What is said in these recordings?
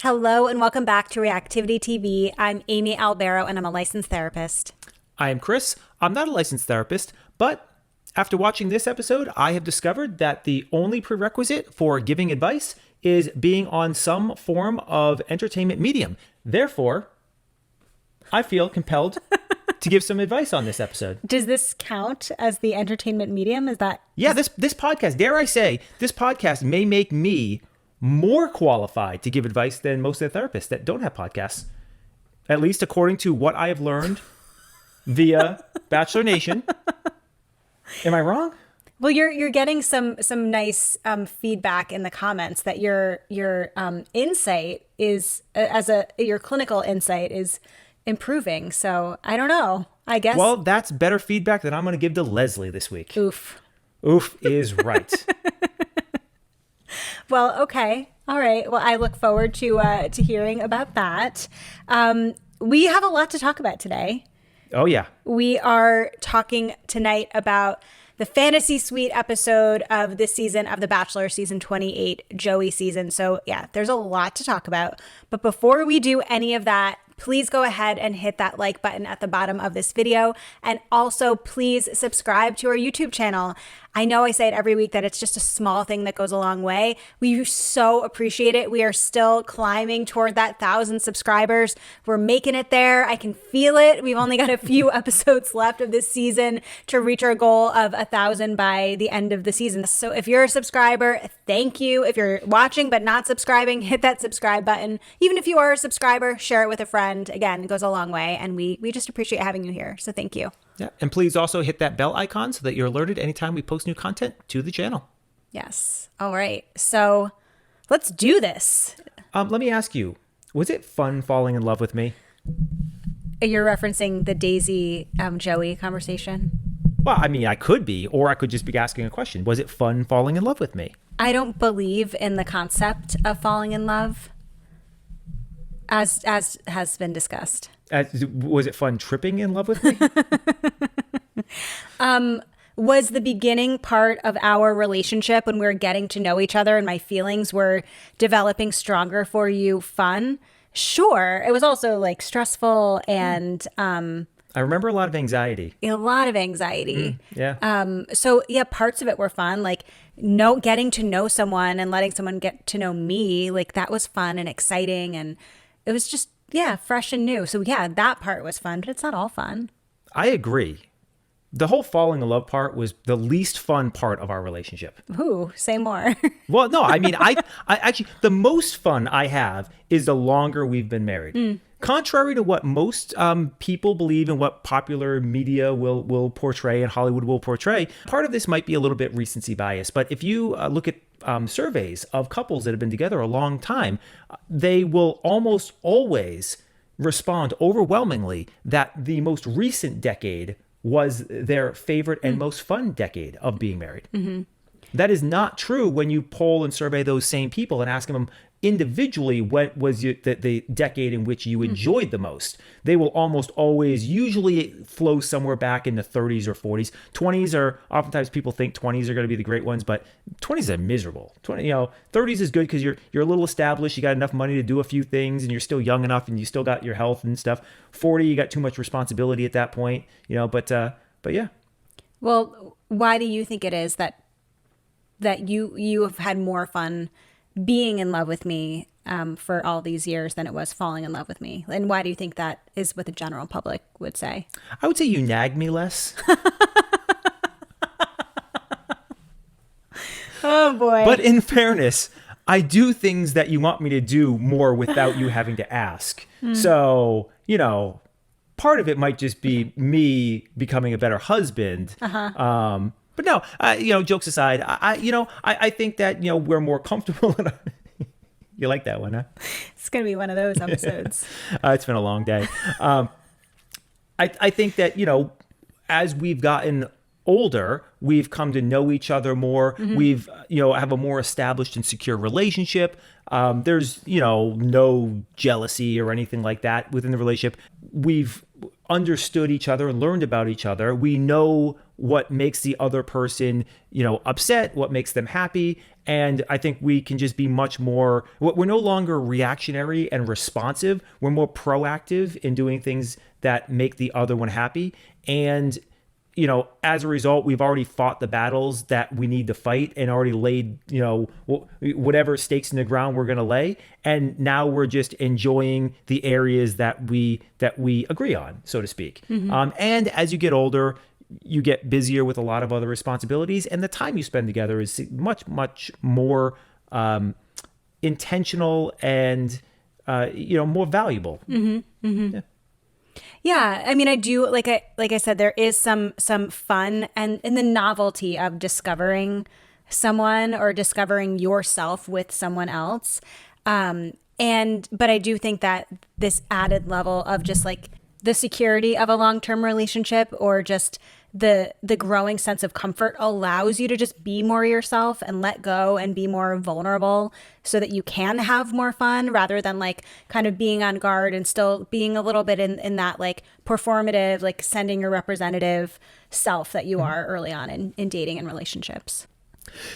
Hello and welcome back to Reactivity TV. I'm Amy Albero and I'm a licensed therapist. I am Chris. I'm not a licensed therapist, but after watching this episode, I have discovered that the only prerequisite for giving advice is being on some form of entertainment medium. Therefore, I feel compelled to give some advice on this episode. Does this count as the entertainment medium? Is that... Yeah, this podcast, dare I say, this podcast may make me more qualified to give advice than most of the therapists that don't have podcasts. At least according to what I have learned via Bachelor Nation. Am I wrong? Well, you're getting some nice feedback in the comments that your insight is your clinical insight is improving. So I don't know. I guess. Well, that's better feedback than I'm going to give to Leslie this week. Oof. Oof is right. Well, okay. All right. Well, I look forward to hearing about that. We have a lot to talk about today. Oh, yeah. We are talking tonight about the fantasy suite episode of this season of The Bachelor, season 28, Joey season. So, yeah, there's a lot to talk about. But before we do any of that, please go ahead and hit that like button at the bottom of this video. And also, please subscribe to our YouTube channel. I know I say it every week that it's just a small thing that goes a long way. We so appreciate it. We are still climbing toward that 1,000 subscribers. We're making it there. I can feel it. We've only got a few episodes left of this season to reach our goal of 1,000 by the end of the season. So if you're a subscriber, thank you. If you're watching but not subscribing, hit that subscribe button. Even if you are a subscriber, share it with a friend. Again, it goes a long way. And we just appreciate having you here. So thank you. Yeah, and please also hit that bell icon so that you're alerted anytime we post new content to the channel. Yes. All right. So let's do this. Let me ask you, was it fun falling in love with me? You're referencing the Daisy Joey conversation? Well, I mean, I could be, or I could just be asking a question. Was it fun falling in love with me? I don't believe in the concept of falling in love, as has been discussed. Was it fun tripping in love with me? Was the beginning part of our relationship when we were getting to know each other and my feelings were developing stronger for you fun? Sure. It was also like stressful and I remember a lot of anxiety. Yeah. So yeah, parts of it were fun, like getting to know someone and letting someone get to know me, like that was fun and exciting, and it was just fresh and new. So yeah, that part was fun, but it's not all fun. I agree. The whole falling in love part was the least fun part of our relationship. Ooh, say more. Well, no, I mean, I actually, the most fun I have is the longer we've been married. Contrary to what most people believe and what popular media will portray and Hollywood will portray, part of this might be a little bit recency bias. But if you look at surveys of couples that have been together a long time, they will almost always respond overwhelmingly that the most recent decade was their favorite and most fun decade of being married. Mm-hmm. That is not true when you poll and survey those same people and ask them individually what was the decade in which you enjoyed the most. They will almost always usually flow somewhere back in the 30s or 40s. 20s are oftentimes people think 20s are going to be the great ones, but 20s are miserable. 30s is good because you're a little established, you got enough money to do a few things, and you're still young enough, and you still got your health and stuff. 40, you got too much responsibility at that point, but yeah. Well, why do you think it is that you have had more fun being in love with me for all these years than it was falling in love with me? And why do you think that is what the general public would say? I would say you nag me less. Oh, boy. But in fairness, I do things that you want me to do more without you having to ask. So, part of it might just be me becoming a better husband. But no, jokes aside, I think that, we're more comfortable. You like that one, huh? It's going to be one of those episodes. It's been a long day. I think that, as we've gotten older, we've come to know each other more. Mm-hmm. We've, have a more established and secure relationship. There's, no jealousy or anything like that within the relationship. We've understood each other and learned about each other. We know what makes the other person, upset, what makes them happy. And I think we can just be much more, we're no longer reactionary and responsive. We're more proactive in doing things that make the other one happy. And, as a result, we've already fought the battles that we need to fight and already laid, whatever stakes in the ground we're going to lay. And now we're just enjoying the areas that we agree on, so to speak. And as you get older, you get busier with a lot of other responsibilities, and the time you spend together is much, much more intentional and, more valuable. Yeah. Yeah, I mean, I do like I said, there is some fun and in the novelty of discovering someone or discovering yourself with someone else. But I do think that this added level of just like the security of a long-term relationship or just the growing sense of comfort allows you to just be more yourself and let go and be more vulnerable so that you can have more fun rather than like kind of being on guard and still being a little bit in that like performative, like sending your representative self that you are early on in dating and relationships.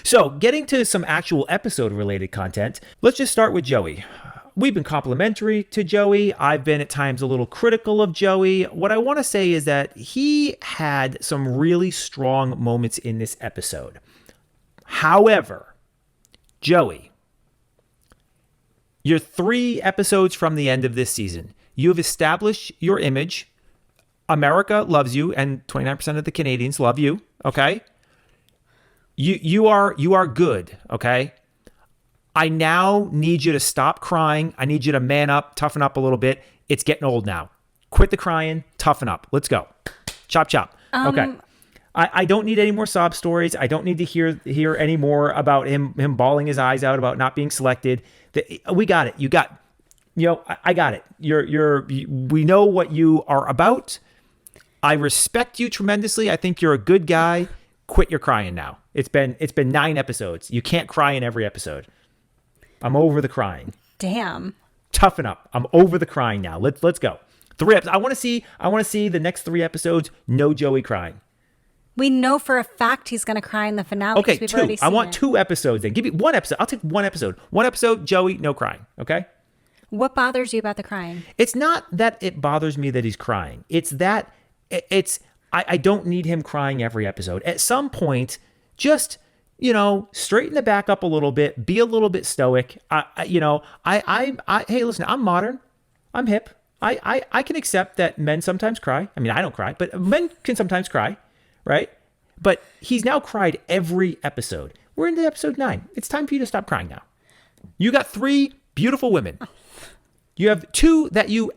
So getting to some actual episode related content, let's just start with Joey. We've been complimentary to Joey. I've been at times a little critical of Joey. What I want to say is that he had some really strong moments in this episode. However, Joey, you're 3 episodes from the end of this season. You have established your image. America loves you, and 29% of the Canadians love you, okay? You are good, okay? I now need you to stop crying. I need you to man up, toughen up a little bit. It's getting old now. Quit the crying, toughen up. Let's go. Chop, chop. Okay. I don't need any more sob stories. I don't need to hear any more about him bawling his eyes out about not being selected. We got it. I got it. We know what you are about. I respect you tremendously. I think you're a good guy. Quit your crying now. It's been 9 episodes. You can't cry in every episode. I'm over the crying. Damn. Toughen up. I'm over the crying now. Let's go. 3 episodes. I want to see the next 3 episodes. No Joey crying. We know for a fact he's going to cry in the finale. Okay, 2. I want 2 episodes then. Give me 1 episode. I'll take 1 episode. 1 episode, Joey, no crying. Okay? What bothers you about the crying? It's not that it bothers me that he's crying. It's that I don't need him crying every episode. At some point, just straighten the back up a little bit, be a little bit stoic. Hey, listen, I'm modern. I'm hip. I can accept that men sometimes cry. I mean, I don't cry, but men can sometimes cry, right? But he's now cried every episode. We're into episode 9. It's time for you to stop crying now. You got 3 beautiful women. You have 2 that you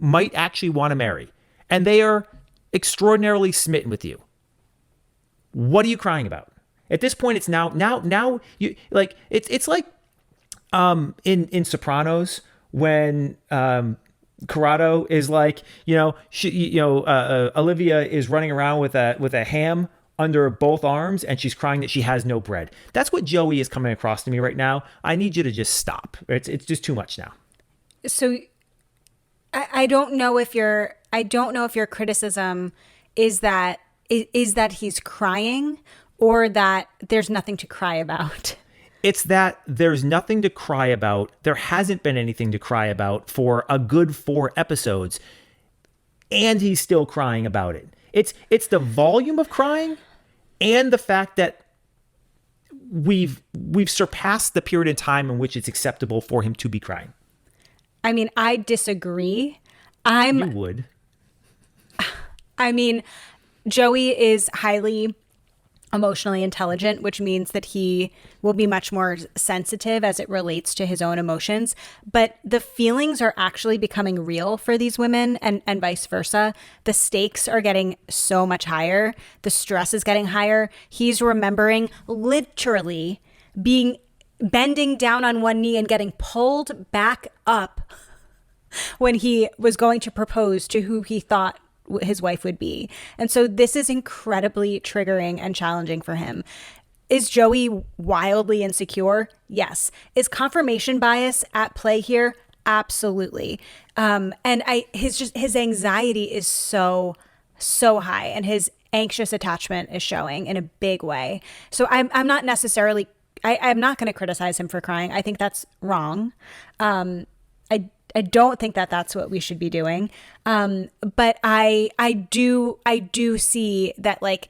might actually want to marry, and they are extraordinarily smitten with you. What are you crying about? At this point, it's now you like it's like in Sopranos when Corrado is like Olivia is running around with a ham under both arms and she's crying that she has no bread. That's what Joey is coming across to me right now. I need you to just stop. It's just too much now. So I don't know if your criticism is that he's crying or that there's nothing to cry about. It's that there's nothing to cry about. There hasn't been anything to cry about for a good 4 episodes, and he's still crying about it. It's the volume of crying and the fact that we've surpassed the period in time in which it's acceptable for him to be crying. I mean, I disagree. You would. I mean, Joey is highly emotionally intelligent, which means that he will be much more sensitive as it relates to his own emotions. But the feelings are actually becoming real for these women and vice versa. The stakes are getting so much higher. The stress is getting higher. He's remembering literally bending down on one knee and getting pulled back up when he was going to propose to who he thought his wife would be. And so this is incredibly triggering and challenging for him. Is Joey wildly insecure? Yes. Is confirmation bias at play here? Absolutely. His anxiety is so high, and his anxious attachment is showing in a big way. So I'm not necessarily, I'm not going to criticize him for crying. I think that's wrong. I don't think that that's what we should be doing. But I do see that, like,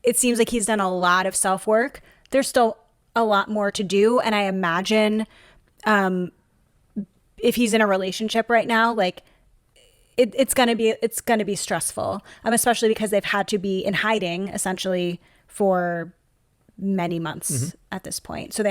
it seems like he's done a lot of self-work. There's still a lot more to do. And I imagine, if he's in a relationship right now, like, it's gonna be stressful, especially because they've had to be in hiding essentially for many months at this point. So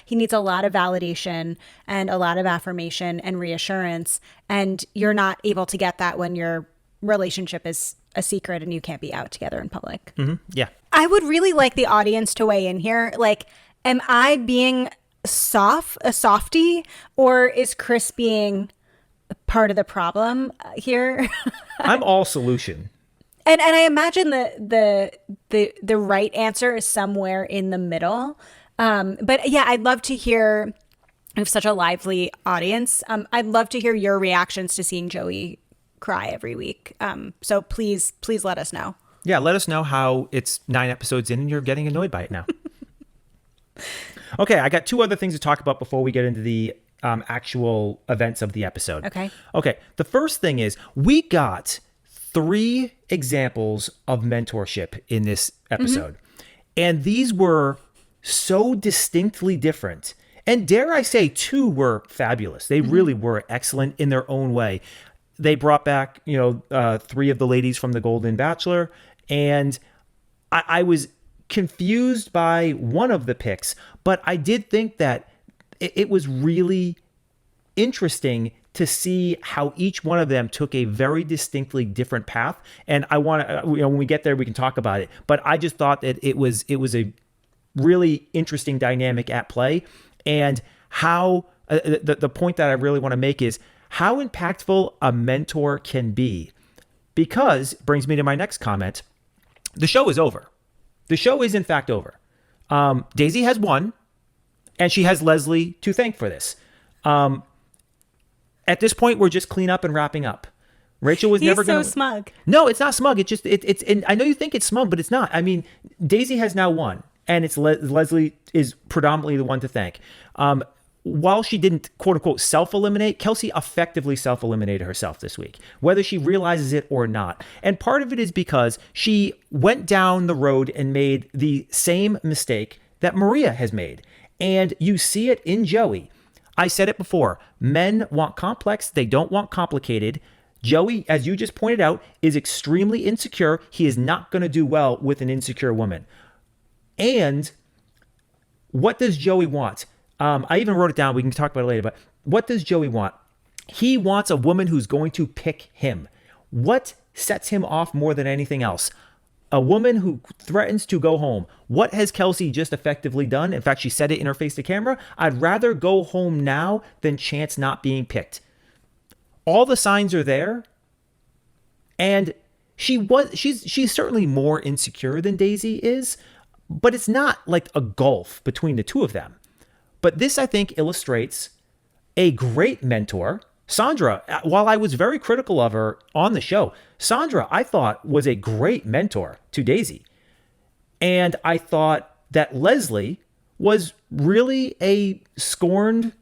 he needs a lot of validation and a lot of affirmation and reassurance, and you're not able to get that when your relationship is a secret and you can't be out together in public. Yeah. I would really like the audience to weigh in here. Like, am I being a softie, or is Chris being part of the problem here? I'm all solution. And I imagine the right answer is somewhere in the middle. But yeah, I'd love to hear. We have such a lively audience. I'd love to hear your reactions to seeing Joey cry every week. So please let us know. Yeah, let us know how it's 9 episodes in and you're getting annoyed by it now. Okay, I got 2 other things to talk about before we get into the actual events of the episode. Okay. The first thing is we got 3 examples of mentorship in this episode. And these were so distinctly different. And dare I say, 2 were fabulous. They really were excellent in their own way. They brought back, 3 of the ladies from the Golden Bachelor. And I was confused by one of the picks, but I did think that it was really interesting to see how each one of them took a very distinctly different path. And I want to, when we get there, we can talk about it. But I just thought that it was a really interesting dynamic at play. And how the point that I really want to make is how impactful a mentor can be. Because, brings me to my next comment, the show is over. The show is in fact over. Daisy has won, and she has Leslie to thank for this. At this point, we're just clean up and wrapping up. Rachel was never going to... He's so smug. No, it's not smug. It's just, it's. And I know you think it's smug, but it's not. I mean, Daisy has now won, and it's Leslie is predominantly the one to thank. While she didn't, quote unquote, self-eliminate, Kelsey effectively self-eliminated herself this week, whether she realizes it or not. And part of it is because she went down the road and made the same mistake that Maria has made. And you see it in Joey. I said it before. Men want complex. They don't want complicated. Joey, as you just pointed out, is extremely insecure. He is not going to do well with an insecure woman. And what does Joey want? I even wrote it down. We can talk about it later. But what does Joey want? He wants a woman who's going to pick him. What sets him off more than anything else? A woman who threatens to go home. What has Kelsey just effectively done? In fact, she said it in her face to camera. I'd rather go home now than chance not being picked. All the signs are there. And she's certainly more insecure than Daisy is, but it's not like a gulf between the two of them. But this, I think, illustrates a great mentor. Sandra, while I was very critical of her on the show, Sandra, I thought, was a great mentor to Daisy. And I thought that Leslie was really a scorned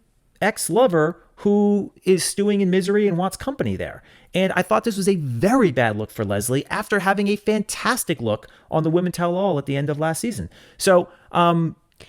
ex-lover who is stewing in misery and wants company there. And I thought this was a very bad look for Leslie after having a fantastic look on the Women Tell All at the end of last season. So,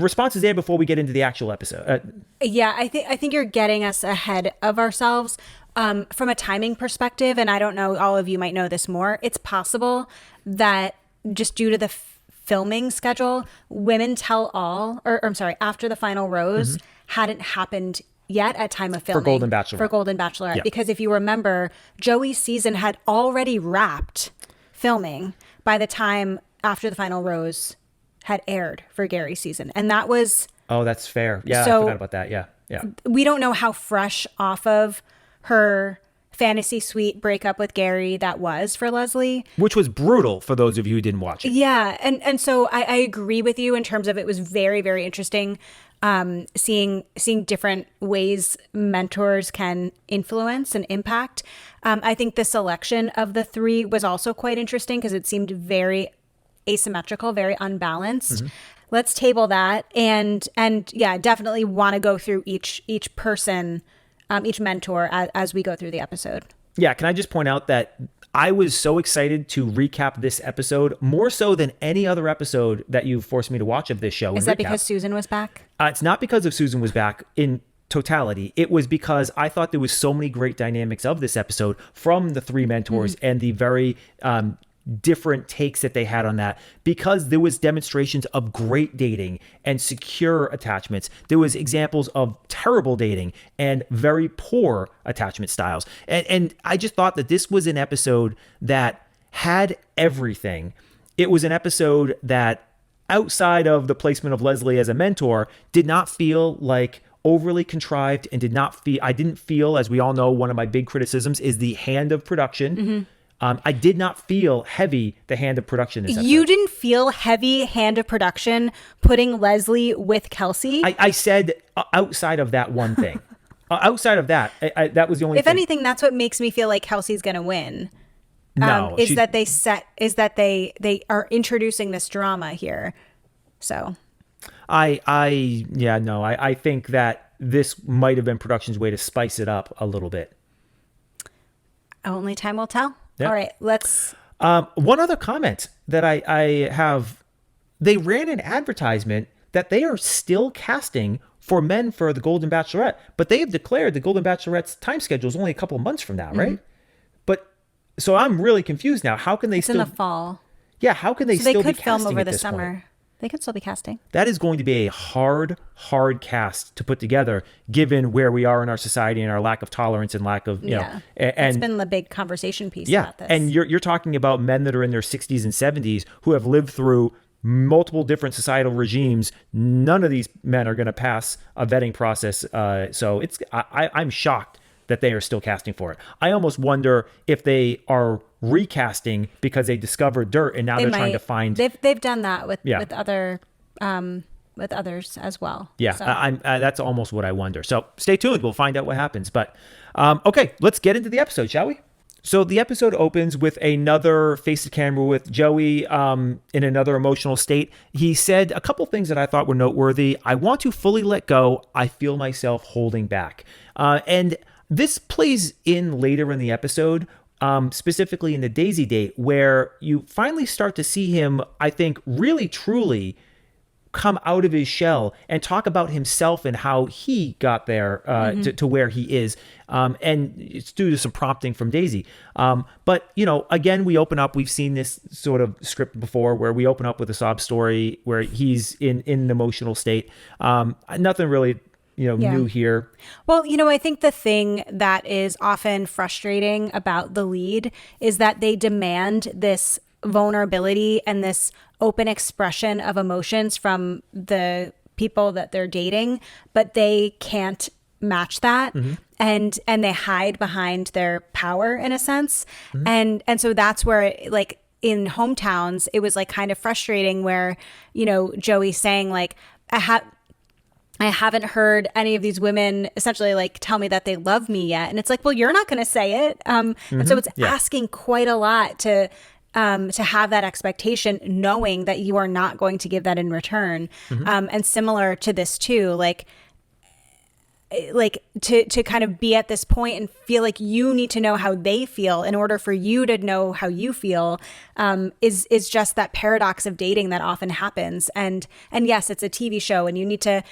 responses there before we get into the actual episode. Yeah, I think you're getting us ahead of ourselves from a timing perspective. And I don't know, all of you might know this more. It's possible that just due to the filming schedule, Women Tell All, or I'm sorry, After the Final Rose hadn't happened yet at time of filming. For Golden Bachelor. For Golden Bachelorette. Yeah. Because if you remember, Joey's season had already wrapped filming by the time After the Final Rose had aired for Gary's season. And that was... Oh, that's fair. Yeah, so I forgot about that. Yeah. We don't know how fresh off of her fantasy suite breakup with Gary that was for Leslie. Which was brutal for those of you who didn't watch it. Yeah. And so I agree with you in terms of it was very, very interesting seeing different ways mentors can influence and impact. I think the selection of the three was also quite interesting because it seemed very asymmetrical, very unbalanced. Let's table that, and yeah, definitely want to go through each person, each mentor as we go through the episode. Yeah, can I just point out that I was so excited to recap this episode, more so than any other episode that you've forced me to watch of this show. Is that because Susan was back? It's not because of Susan was back in totality. It was because I thought there was so many great dynamics of this episode from the three mentors and the very different takes that they had on that, because there was demonstrations of great dating and secure attachments. There was examples of terrible dating and very poor attachment styles. And I just thought that this was an episode that had everything. It was an episode that, outside of the placement of Leslie as a mentor, did not feel like overly contrived and I didn't feel, as we all know, one of my big criticisms is the hand of production. I did not feel heavy, the hand of production this episode. You didn't feel heavy hand of production putting Leslie with Kelsey? I said outside of that one thing. Outside of that, that was the only thing. If anything, that's what makes me feel like Kelsey's going to win. No. Is that they are introducing this drama here. So. I think that this might have been production's way to spice it up a little bit. Only time will tell. Yep. All right, let's. One other comment that I have, they ran an advertisement that they are still casting for men for the Golden Bachelorette, but they have declared the Golden Bachelorette's time schedule is only a couple of months from now, right? But so I'm really confused now. How can they it's still in the fall? Yeah, how can they still be casting? They could film over the this summer. Point? They could still be casting. That is going to be a hard cast to put together, given where we are in our society and our lack of tolerance and lack of, you know. And it's been the big conversation piece about this. And you're talking about men that are in their 60s and 70s who have lived through multiple different societal regimes. None of these men are going to pass a vetting process. So I'm shocked that they are still casting for it. I almost wonder if they are recasting because they discovered dirt and now they're trying to find. They've done that with other with others as well. Yeah, so. That's almost what I wonder. So stay tuned. We'll find out what happens. But okay, let's get into the episode, shall we? So the episode opens with another face to camera with Joey in another emotional state. He said a couple things that I thought were noteworthy. I want to fully let go. I feel myself holding back. And this plays in later in the episode, specifically in the Daisy date, where you finally start to see him, I think, really, truly come out of his shell and talk about himself and how he got there to where he is. And it's due to some prompting from Daisy. But, again, we open up. We've seen this sort of script before where we open up with a sob story where he's in an emotional state. Nothing really new here. Well, I think the thing that is often frustrating about the lead is that they demand this vulnerability and this open expression of emotions from the people that they're dating, but they can't match that. And they hide behind their power in a sense. And so that's where like in Hometowns, it was like kind of frustrating where, Joey's saying like, I haven't heard any of these women essentially like tell me that they love me yet. And it's like, well, you're not going to say it. And so it's asking quite a lot to have that expectation, knowing that you are not going to give that in return. And similar to this too, like to kind of be at this point and feel like you need to know how they feel in order for you to know how you feel, is just that paradox of dating that often happens. And yes, it's a TV show and you need to,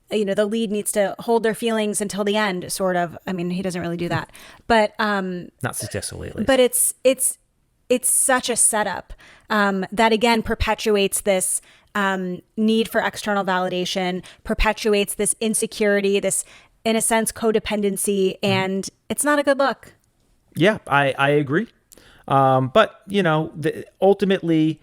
the lead needs to hold their feelings until the end, sort of. I mean, he doesn't really do that, but not successfully at least. But it's such a setup that again perpetuates this need for external validation, perpetuates this insecurity, this in a sense codependency, and it's not a good look. Yeah, I agree. But ultimately,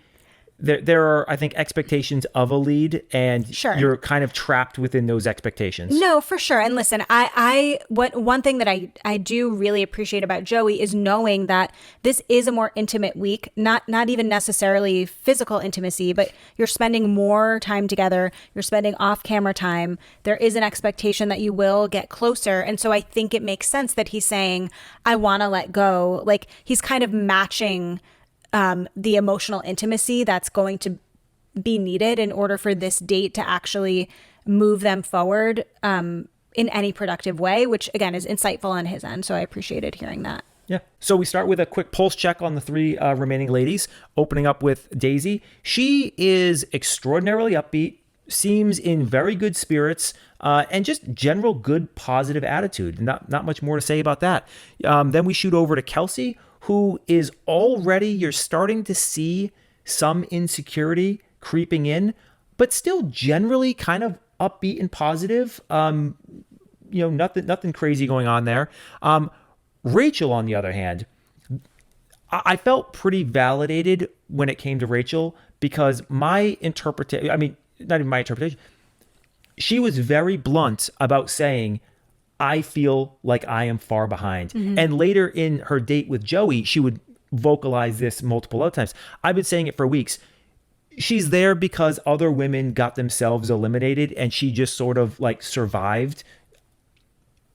there are, I think, expectations of a lead, and Sure. you're kind of trapped within those expectations. No, for sure. And listen, one thing that I do really appreciate about Joey is knowing that this is a more intimate week, not even necessarily physical intimacy, but you're spending more time together, you're spending off-camera time. There is an expectation that you will get closer. And so I think it makes sense that he's saying, I want to let go. Like, he's kind of matching the emotional intimacy that's going to be needed in order for this date to actually move them forward in any productive way, which again is insightful on his end. So I appreciated hearing that. Yeah. So we start with a quick pulse check on the three remaining ladies, opening up with Daisy. She is extraordinarily upbeat, seems in very good spirits, and just general good positive attitude. Not much more to say about that. Then we shoot over to Kelsey, who is already, you're starting to see some insecurity creeping in, but still generally kind of upbeat and positive. Nothing crazy going on there. Rachel, on the other hand, I felt pretty validated when it came to Rachel, because my interpretation, I mean, not even my interpretation, she was very blunt about saying, I feel like I am far behind. Mm-hmm. And later in her date with Joey, she would vocalize this multiple other times. I've been saying it for weeks. She's there because other women got themselves eliminated and she just sort of like survived.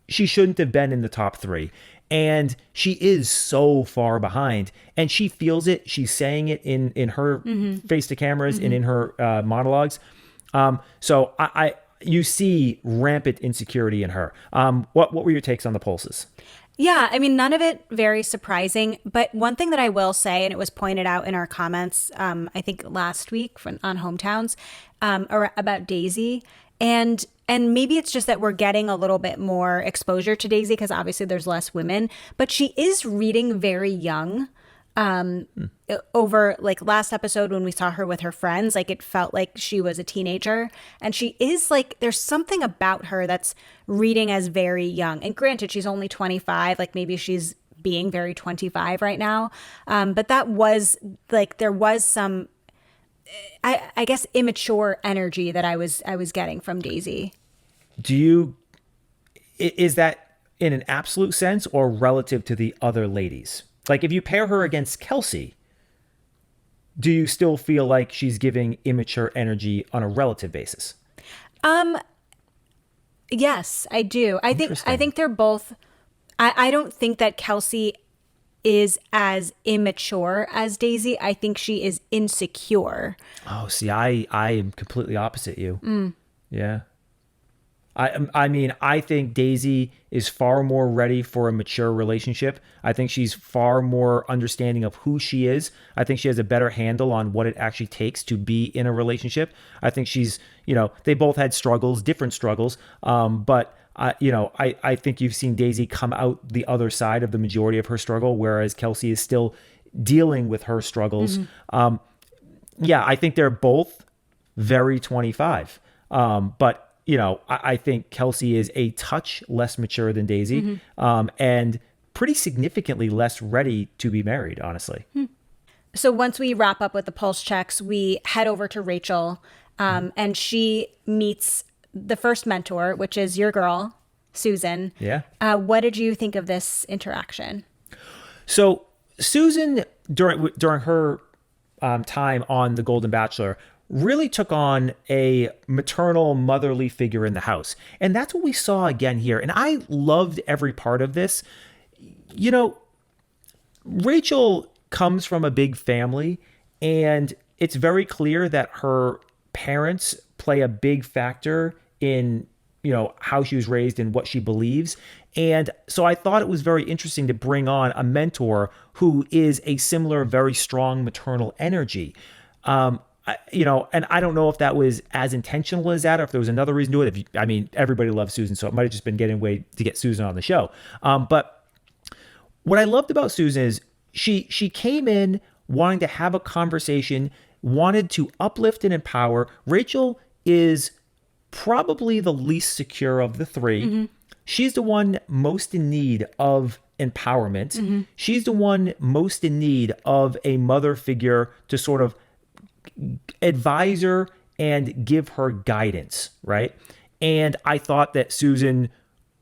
She shouldn't have been in the top three. And she is so far behind, and she feels it. She's saying it in her face to cameras and in her monologues. So you see rampant insecurity in her. What were your takes on the pulses? Yeah, I mean, none of it very surprising. But one thing that I will say, and it was pointed out in our comments, I think last week on Hometowns, about Daisy. And maybe it's just that we're getting a little bit more exposure to Daisy because obviously there's less women. But she is reading very young. Over like last episode when we saw her with her friends, like it felt like she was a teenager, and she is like, there's something about her that's reading as very young. And granted, she's only 25, like maybe she's being very 25 right now. But that was like, there was some, I guess, immature energy that I was getting from Daisy. Is that in an absolute sense or relative to the other ladies? Like, if you pair her against Kelsey, do you still feel like she's giving immature energy on a relative basis? Yes, I do. I think they're both. I don't think that Kelsey is as immature as Daisy. I think she is insecure. Oh, see, I am completely opposite you. Yeah. I mean, I think Daisy is far more ready for a mature relationship. I think she's far more understanding of who she is. I think she has a better handle on what it actually takes to be in a relationship. I think she's, they both had struggles, different struggles. But I think you've seen Daisy come out the other side of the majority of her struggle, whereas Kelsey is still dealing with her struggles. I think they're both very 25. But I think Kelsey is a touch less mature than Daisy, and pretty significantly less ready to be married, honestly. So once we wrap up with the pulse checks, we head over to Rachel, and she meets the first mentor, which is your girl, Susan. Yeah. What did you think of this interaction? So Susan, during her time on The Golden Bachelor, really took on a maternal, motherly figure in the house. And that's what we saw again here. And I loved every part of this. Rachel comes from a big family, and it's very clear that her parents play a big factor in, how she was raised and what she believes. And so I thought it was very interesting to bring on a mentor who is a similar, very strong maternal energy. And I don't know if that was as intentional as that, or if there was another reason to it. Everybody loves Susan, so it might have just been getting a way to get Susan on the show. But what I loved about Susan is she came in wanting to have a conversation, wanted to uplift and empower. Rachel is probably the least secure of the three. She's the one most in need of empowerment. She's the one most in need of a mother figure to sort of advise her and give her guidance, right? And I thought that Susan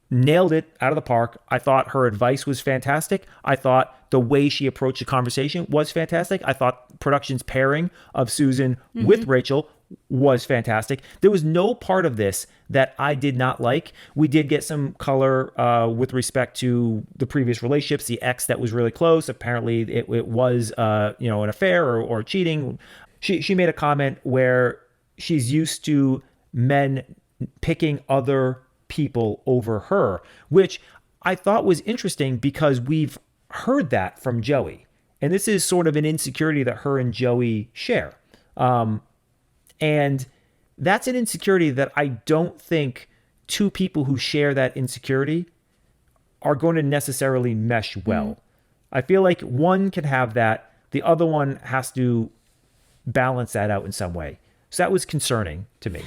nailed it out of the park. I thought her advice was fantastic. I thought the way she approached the conversation was fantastic. I thought production's pairing of Susan with Rachel was fantastic. There was no part of this that I did not like. We did get some color with respect to the previous relationships. The ex that was really close, apparently it was an affair or cheating. She made a comment where she's used to men picking other people over her, which I thought was interesting because we've heard that from Joey. And this is sort of an insecurity that her and Joey share. And that's an insecurity that I don't think two people who share that insecurity are going to necessarily mesh well. I feel like one can have that. The other one has to balance that out in some way. So that was concerning to me.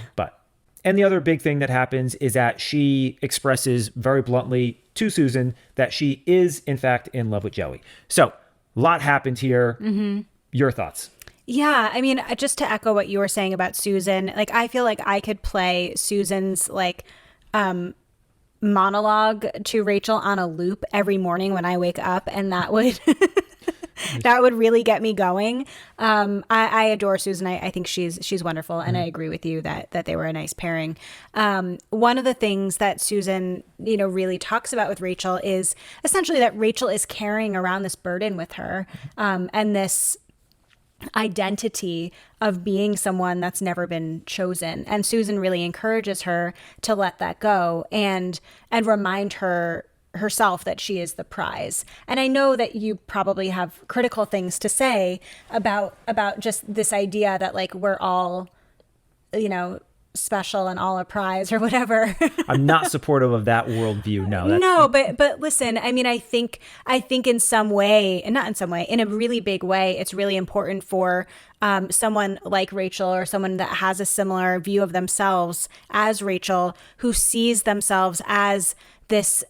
And the other big thing that happens is that she expresses very bluntly to Susan that she is, in fact, in love with Joey. So a lot happened here. Your thoughts? Yeah, I mean, just to echo what you were saying about Susan, like I feel like I could play Susan's monologue to Rachel on a loop every morning when I wake up, and that would that would really get me going. I adore Susan. I think she's wonderful, and I agree with you that they were a nice pairing. One of the things that Susan, really talks about with Rachel is essentially that Rachel is carrying around this burden with her, and this identity of being someone that's never been chosen. And Susan really encourages her to let that go and remind herself that she is the prize. And I know that you probably have critical things to say about just this idea that like we're all, special and all a prize or whatever. I'm not supportive of that worldview. No, but listen, I mean, I think in some way, and not in some way, in a really big way, it's really important for someone like Rachel or someone that has a similar view of themselves as Rachel, who sees themselves as this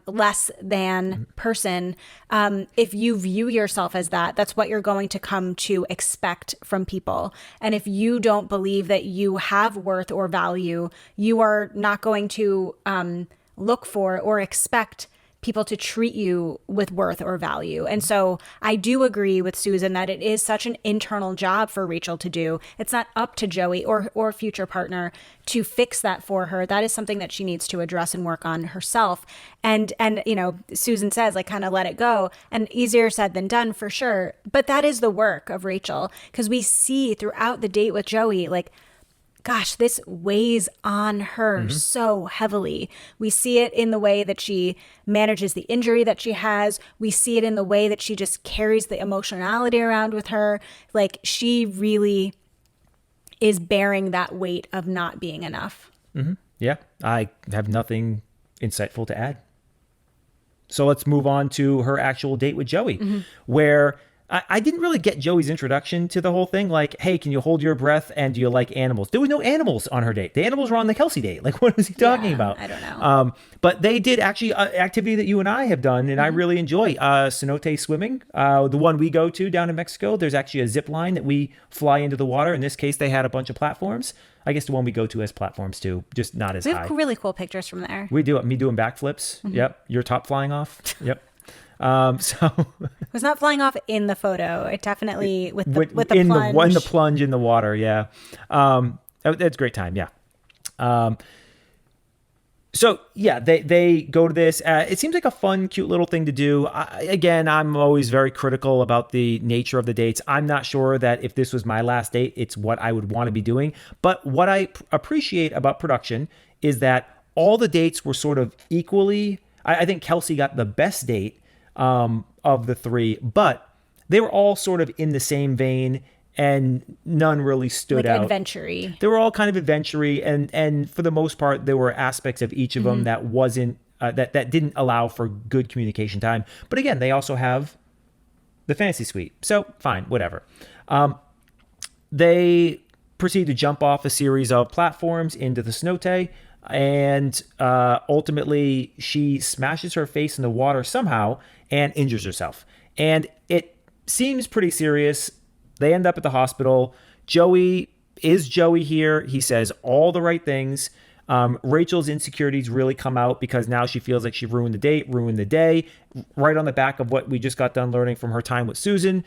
less than person. If you view yourself as that, that's what you're going to come to expect from people. And if you don't believe that you have worth or value, you are not going to look for or expect people to treat you with worth or value. And so I do agree with Susan that it is such an internal job for Rachel to do. It's not up to Joey or future partner to fix that for her. That is something that she needs to address and work on herself. And Susan says, like, kind of let it go. And easier said than done for sure. But that is the work of Rachel, because we see throughout the date with Joey, like, gosh, this weighs on her so heavily. We see it in the way that she manages the injury that she has. We see it in the way that she just carries the emotionality around with her. Like, she really is bearing that weight of not being enough. Yeah, I have nothing insightful to add. So let's move on to her actual date with Joey, where I didn't really get Joey's introduction to the whole thing. Like, hey, can you hold your breath? And do you like animals? There was no animals on her date. The animals were on the Kelsey date. Like, what was he talking about? I don't know. But they did actually activity that you and I have done, and I really enjoy cenote swimming. The one we go to down in Mexico, there's actually a zip line that we fly into the water. In this case, they had a bunch of platforms. I guess the one we go to has platforms too, just not as high. We have really cool pictures from there. We do it. Me doing backflips. Yep. Your top flying off. Yep. So it was not flying off in the photo. It definitely with the plunge. plunge. The plunge in the water. Yeah. That's a great time. Yeah. So yeah, they go to this. It seems like a fun, cute little thing to do. I'm always very critical about the nature of the dates. I'm not sure that if this was my last date, it's what I would want to be doing. But what I appreciate about production is that all the dates were sort of equally. I think Kelsey got the best date of the three, but they were all sort of in the same vein, and none really stood out. Adventure-y. They were all kind of adventure-y, and for the most part, there were aspects of each of them that wasn't that didn't allow for good communication time. But again, they also have the fantasy suite, so fine, whatever. They proceed to jump off a series of platforms into the cenote. And ultimately, she smashes her face in the water somehow and injures herself. And it seems pretty serious. They end up at the hospital. Joey is Joey here. He says all the right things. Rachel's insecurities really come out because now she feels like she ruined the day, right on the back of what we just got done learning from her time with Susan.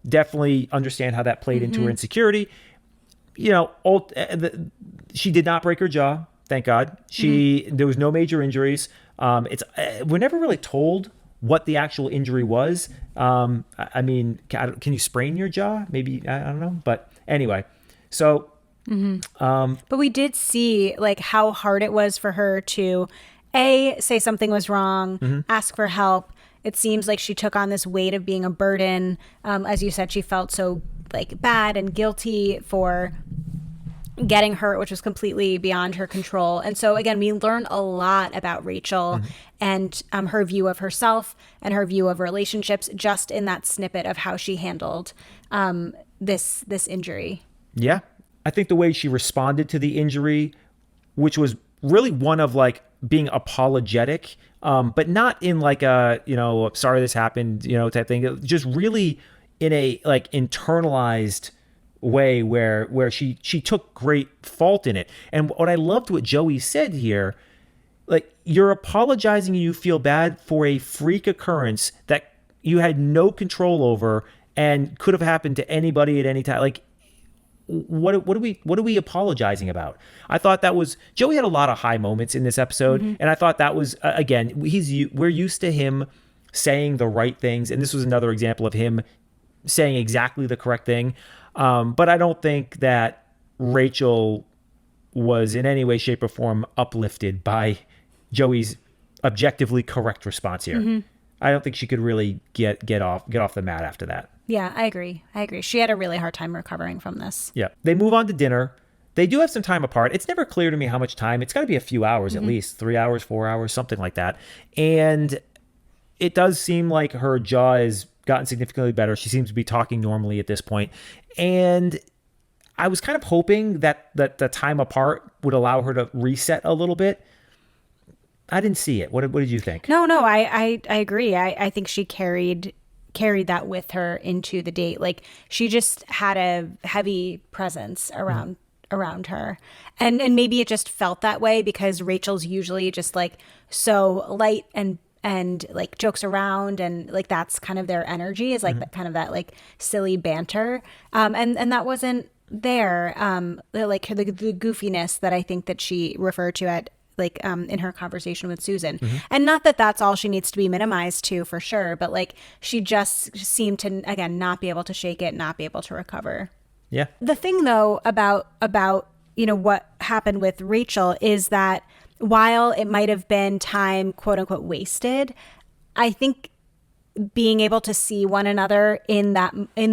Definitely understand how that played into her insecurity. She did not break her jaw. Thank God. There was no major injuries. We're never really told what the actual injury was. Can you sprain your jaw? Maybe, I don't know. But anyway, so. But we did see like how hard it was for her to say something was wrong, ask for help. It seems like she took on this weight of being a burden. As you said, she felt so like bad and guilty for getting hurt, which was completely beyond her control. And so again, we learned a lot about Rachel and her view of herself and her view of relationships just in that snippet of how she handled this injury. Yeah. I think the way she responded to the injury, which was really one of like being apologetic, but not in like a, sorry this happened, type thing. Just really in a like internalized way where she took great fault in it. And what I loved what Joey said here, like, you're apologizing and you feel bad for a freak occurrence that you had no control over and could have happened to anybody at any time. Like, what are we apologizing about? I thought that was, Joey had a lot of high moments in this episode, and I thought that was again, we're used to him saying the right things, and this was another example of him saying exactly the correct thing. But I don't think that Rachel was in any way, shape, or form uplifted by Joey's objectively correct response here. I don't think she could really get off the mat after that. Yeah, I agree. She had a really hard time recovering from this. Yeah. They move on to dinner. They do have some time apart. It's never clear to me how much time. It's got to be a few hours at least, 3 hours, 4 hours, something like that. And it does seem like her jaw has gotten significantly better. She seems to be talking normally at this point. And I was kind of hoping that the time apart would allow her to reset a little bit. I didn't see it. What did you think? No, I agree. I think she carried that with her into the date. Like, she just had a heavy presence around her, and maybe it just felt that way because Rachel's usually just like so light and like jokes around, and like that's kind of their energy, is like that kind of that like silly banter, and that wasn't there, like the goofiness that I think that she referred to at like in her conversation with Susan. And not that that's all she needs to be minimized to, for sure, but like she just seemed to, again, not be able to shake it, not be able to recover. Yeah. The thing though about what happened with Rachel is that while it might have been time, quote unquote, wasted, I think being able to see one another in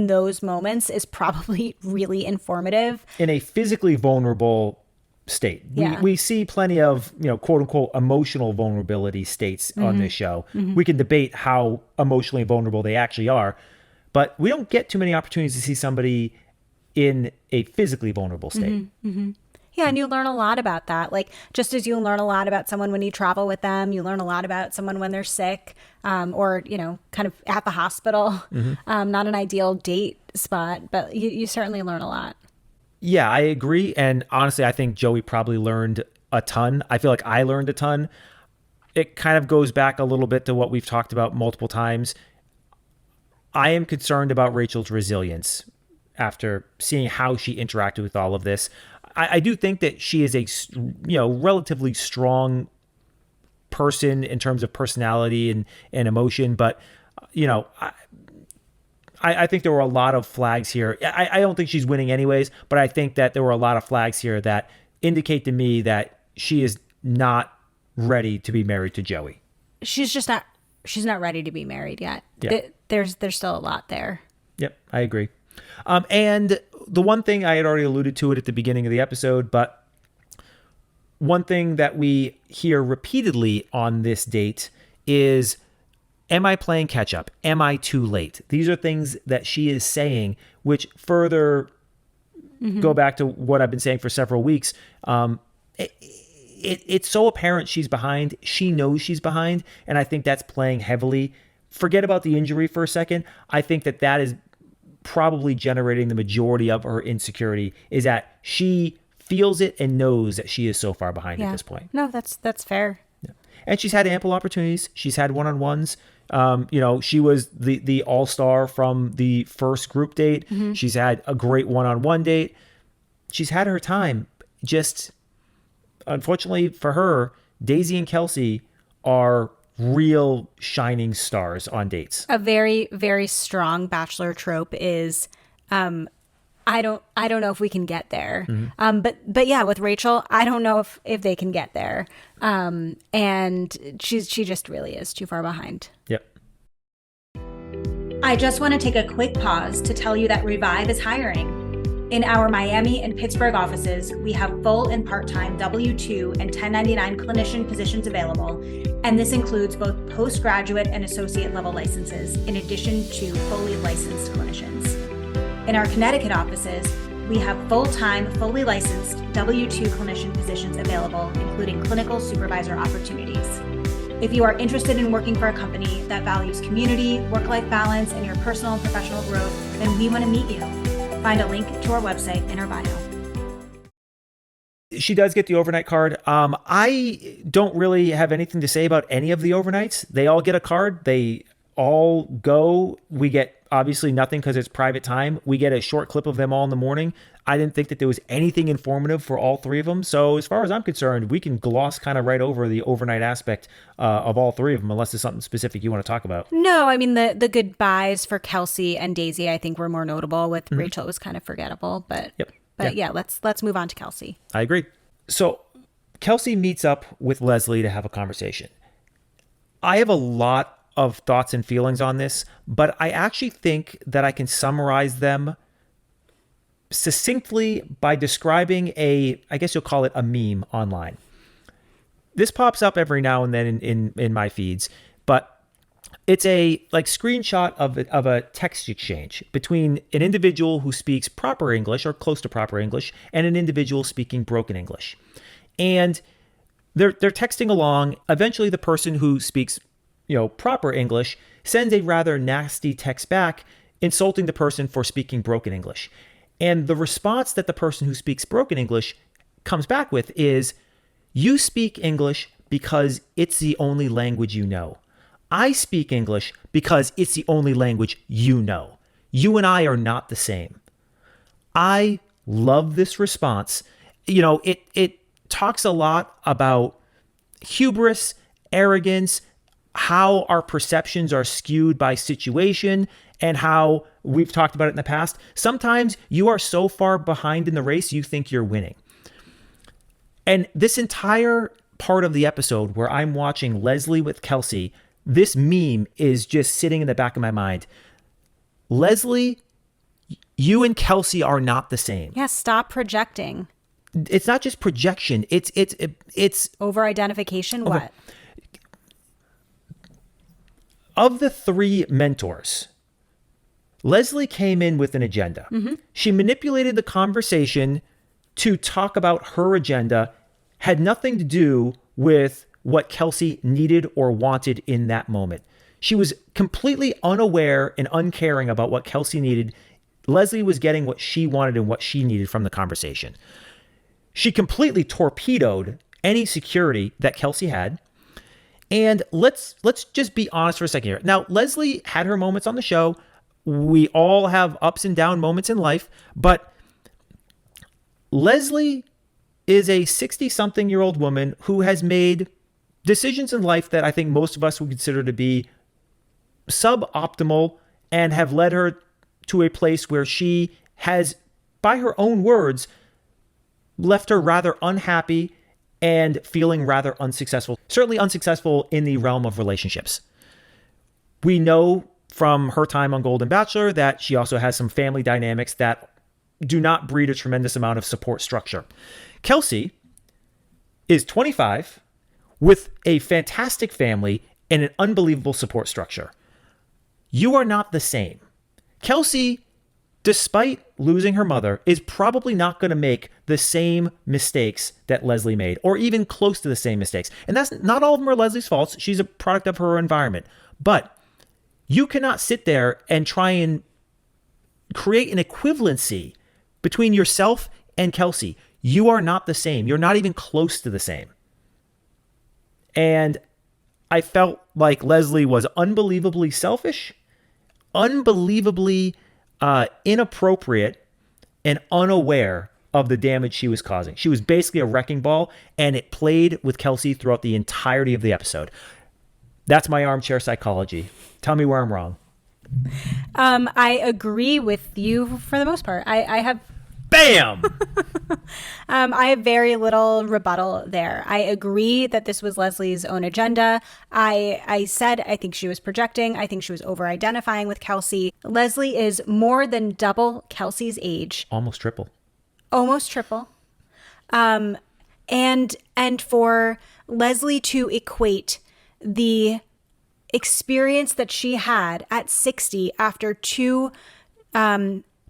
those moments is probably really informative. In a physically vulnerable state. Yeah. We see plenty of, quote unquote, emotional vulnerability states on this show. We can debate how emotionally vulnerable they actually are, but we don't get too many opportunities to see somebody in a physically vulnerable state. Yeah, and you learn a lot about that. Like, just as you learn a lot about someone when you travel with them, you learn a lot about someone when they're sick, or, kind of at the hospital. Not an ideal date spot, but you certainly learn a lot. Yeah, I agree. And honestly, I think Joey probably learned a ton. I feel like I learned a ton. It kind of goes back a little bit to what we've talked about multiple times. I am concerned about Rachel's resilience after seeing how she interacted with all of this. I do think that she is a, relatively strong person in terms of personality and emotion, but, I think there were a lot of flags here. I don't think she's winning anyways, but I think that there were a lot of flags here that indicate to me that she is not ready to be married to Joey. She's not ready to be married yet. Yeah. There's still a lot there. Yep, I agree. And the one thing, I had already alluded to it at the beginning of the episode, but one thing that we hear repeatedly on this date is, am I playing catch up? Am I too late? These are things that she is saying, which further go back to what I've been saying for several weeks. It's so apparent she's behind. She knows she's behind. And I think that's playing heavily. Forget about the injury for a second. I think that is probably generating the majority of her insecurity, is that she feels it and knows that she is so far behind at this point. No, that's fair. Yeah. And she's had ample opportunities. She's had one-on-ones. She was the all-star from the first group date. She's had a great one-on-one date. She's had her time. Just unfortunately for her, Daisy and Kelsey are real shining stars on dates. A very, very strong Bachelor trope is, I don't know if we can get there. But yeah, with Rachel, I don't know if they can get there. And she just really is too far behind. Yep. I just want to take a quick pause to tell you that Revive is hiring. In our Miami and Pittsburgh offices, we have full and part-time W-2 and 1099 clinician positions available, and this includes both postgraduate and associate level licenses, in addition to fully licensed clinicians. In our Connecticut offices, we have full-time, fully licensed W-2 clinician positions available, including clinical supervisor opportunities. If you are interested in working for a company that values community, work-life balance, and your personal and professional growth, then we want to meet you. Find a link to our website in our bio. She does get the overnight card. I don't really have anything to say about any of the overnights. They all get a card. They all go. We get obviously nothing because it's private time. We get a short clip of them all in the morning. I didn't think that there was anything informative for all three of them. So as far as I'm concerned, we can gloss kind of right over the overnight aspect of all three of them, unless there's something specific you want to talk about. No, I mean, the goodbyes for Kelsey and Daisy, I think, were more notable. With Rachel, it was kind of forgettable. But yeah, let's move on to Kelsey. I agree. So Kelsey meets up with Leslie to have a conversation. I have a lot of thoughts and feelings on this, but I actually think that I can summarize them succinctly by describing I guess you'll call it a meme online. This pops up every now and then in my feeds, but it's a screenshot of a text exchange between an individual who speaks proper English or close to proper English and an individual speaking broken English. And they're texting along. Eventually the person who speaks proper English sends a rather nasty text back insulting the person for speaking broken English. And the response that the person who speaks broken English comes back with is, "You speak English because it's the only language you know. I speak English because it's the only language you know. You and I are not the same." I love this response. It talks a lot about hubris, arrogance, how our perceptions are skewed by situation, and how we've talked about it in the past. Sometimes you are so far behind in the race, you think you're winning. And this entire part of the episode where I'm watching Leslie with Kelsey, this meme is just sitting in the back of my mind. Leslie, you and Kelsey are not the same. Yeah, stop projecting. It's not just projection. It's over-identification. What? Of the three mentors, Leslie came in with an agenda. She manipulated the conversation to talk about her agenda, had nothing to do with what Kelsey needed or wanted in that moment. She was completely unaware and uncaring about what Kelsey needed. Leslie was getting what she wanted and what she needed from the conversation. She completely torpedoed any security that Kelsey had. And let's just be honest for a second here. Now, Leslie had her moments on the show. We all have ups and down moments in life, but Leslie is a 60-something-year-old woman who has made decisions in life that I think most of us would consider to be suboptimal and have led her to a place where she has, by her own words, left her rather unhappy and feeling rather unsuccessful, certainly unsuccessful in the realm of relationships. We know from her time on Golden Bachelor that she also has some family dynamics that do not breed a tremendous amount of support structure. Kelsey is 25 with a fantastic family and an unbelievable support structure. You are not the same. Kelsey, despite losing her mother, is probably not going to make the same mistakes that Leslie made, or even close to the same mistakes. And that's not all of them are Leslie's faults. She's a product of her environment. But you cannot sit there and try and create an equivalency between yourself and Kelsey. You are not the same. You're not even close to the same. And I felt like Leslie was unbelievably selfish, unbelievably inappropriate, and unaware of the damage she was causing. She was basically a wrecking ball, and it played with Kelsey throughout the entirety of the episode. That's my armchair psychology. Tell me where I'm wrong. I agree with you for the most part. I have Bam! I have very little rebuttal there. I agree that this was Leslie's own agenda. I said I think she was projecting. I think she was over-identifying with Kelsey. Leslie is more than double Kelsey's age. Almost triple. Almost triple. And for Leslie to equate the experience that she had at 60 after 2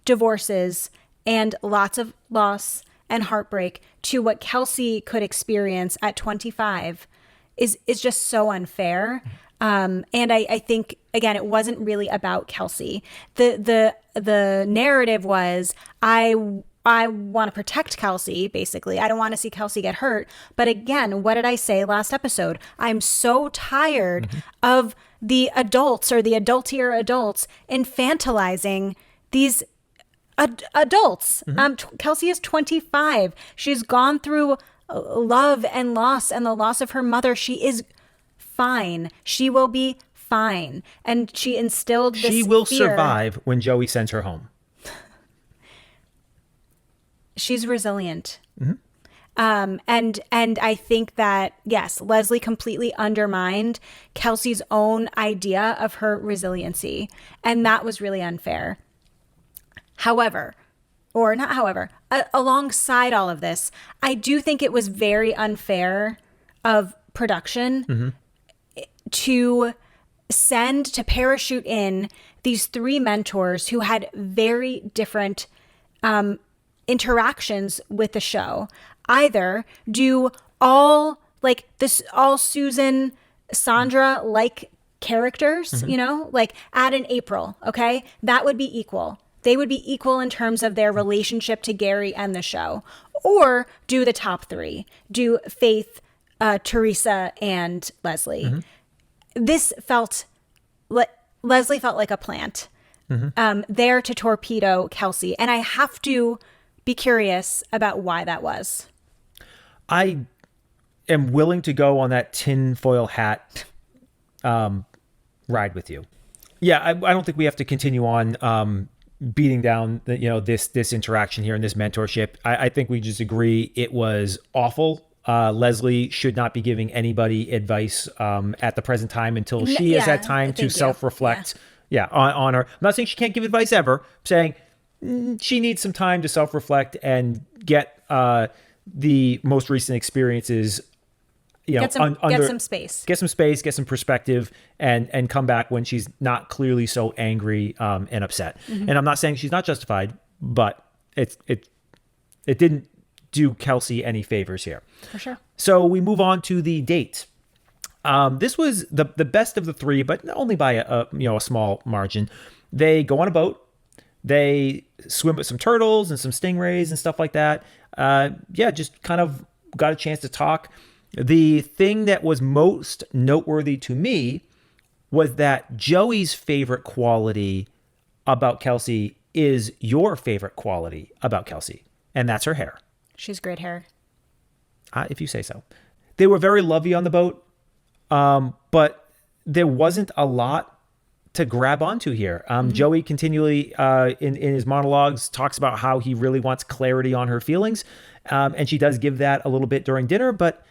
divorces and lots of loss and heartbreak to what Kelsey could experience at 25 is just so unfair. And I think, again, it wasn't really about Kelsey. The narrative was, I want to protect Kelsey, basically. I don't want to see Kelsey get hurt. But again, what did I say last episode? I'm so tired of the adults or the adultier adults infantilizing these adults. Kelsey is 25. She's gone through love and loss and the loss of her mother. She is fine. She will be fine. And she instilled this She will fear. survive when Joey sends her home. She's resilient. And I think that, yes, Leslie completely undermined Kelsey's own idea of her resiliency. And that was really unfair. However, or not however, alongside all of this, I do think it was very unfair of production to parachute in these 3 mentors who had very different interactions with the show. Either do all Susan, Sandra like characters, like add an April, okay? That would be equal. They would be equal in terms of their relationship to Gary and the show. Or do the top 3. Do Faith, Teresa, and Leslie. This felt... Leslie felt like a plant there to torpedo Kelsey. And I have to be curious about why that was. I am willing to go on that tinfoil hat ride with you. Yeah, I don't think we have to continue on beating down this interaction here and this mentorship. I think we just agree it was awful. Leslie should not be giving anybody advice at the present time until she has had time to self-reflect. On her. I'm not saying she can't give advice ever. I'm saying she needs some time to self-reflect and get the most recent experiences. Get some space. Get some space. Get some perspective, and come back when she's not clearly so angry and upset. And I'm not saying she's not justified, but it didn't do Kelsey any favors here. For sure. So we move on to the date. This was the best of the 3, but only by a small margin. They go on a boat. They swim with some turtles and some stingrays and stuff like that. Just kind of got a chance to talk. The thing that was most noteworthy to me was that Joey's favorite quality about Kelsey is your favorite quality about Kelsey, and that's her hair. She's great hair. If you say so. They were very lovey on the boat, but there wasn't a lot to grab onto here. Joey continually, in his monologues, talks about how he really wants clarity on her feelings, and she does give that a little bit during dinner, but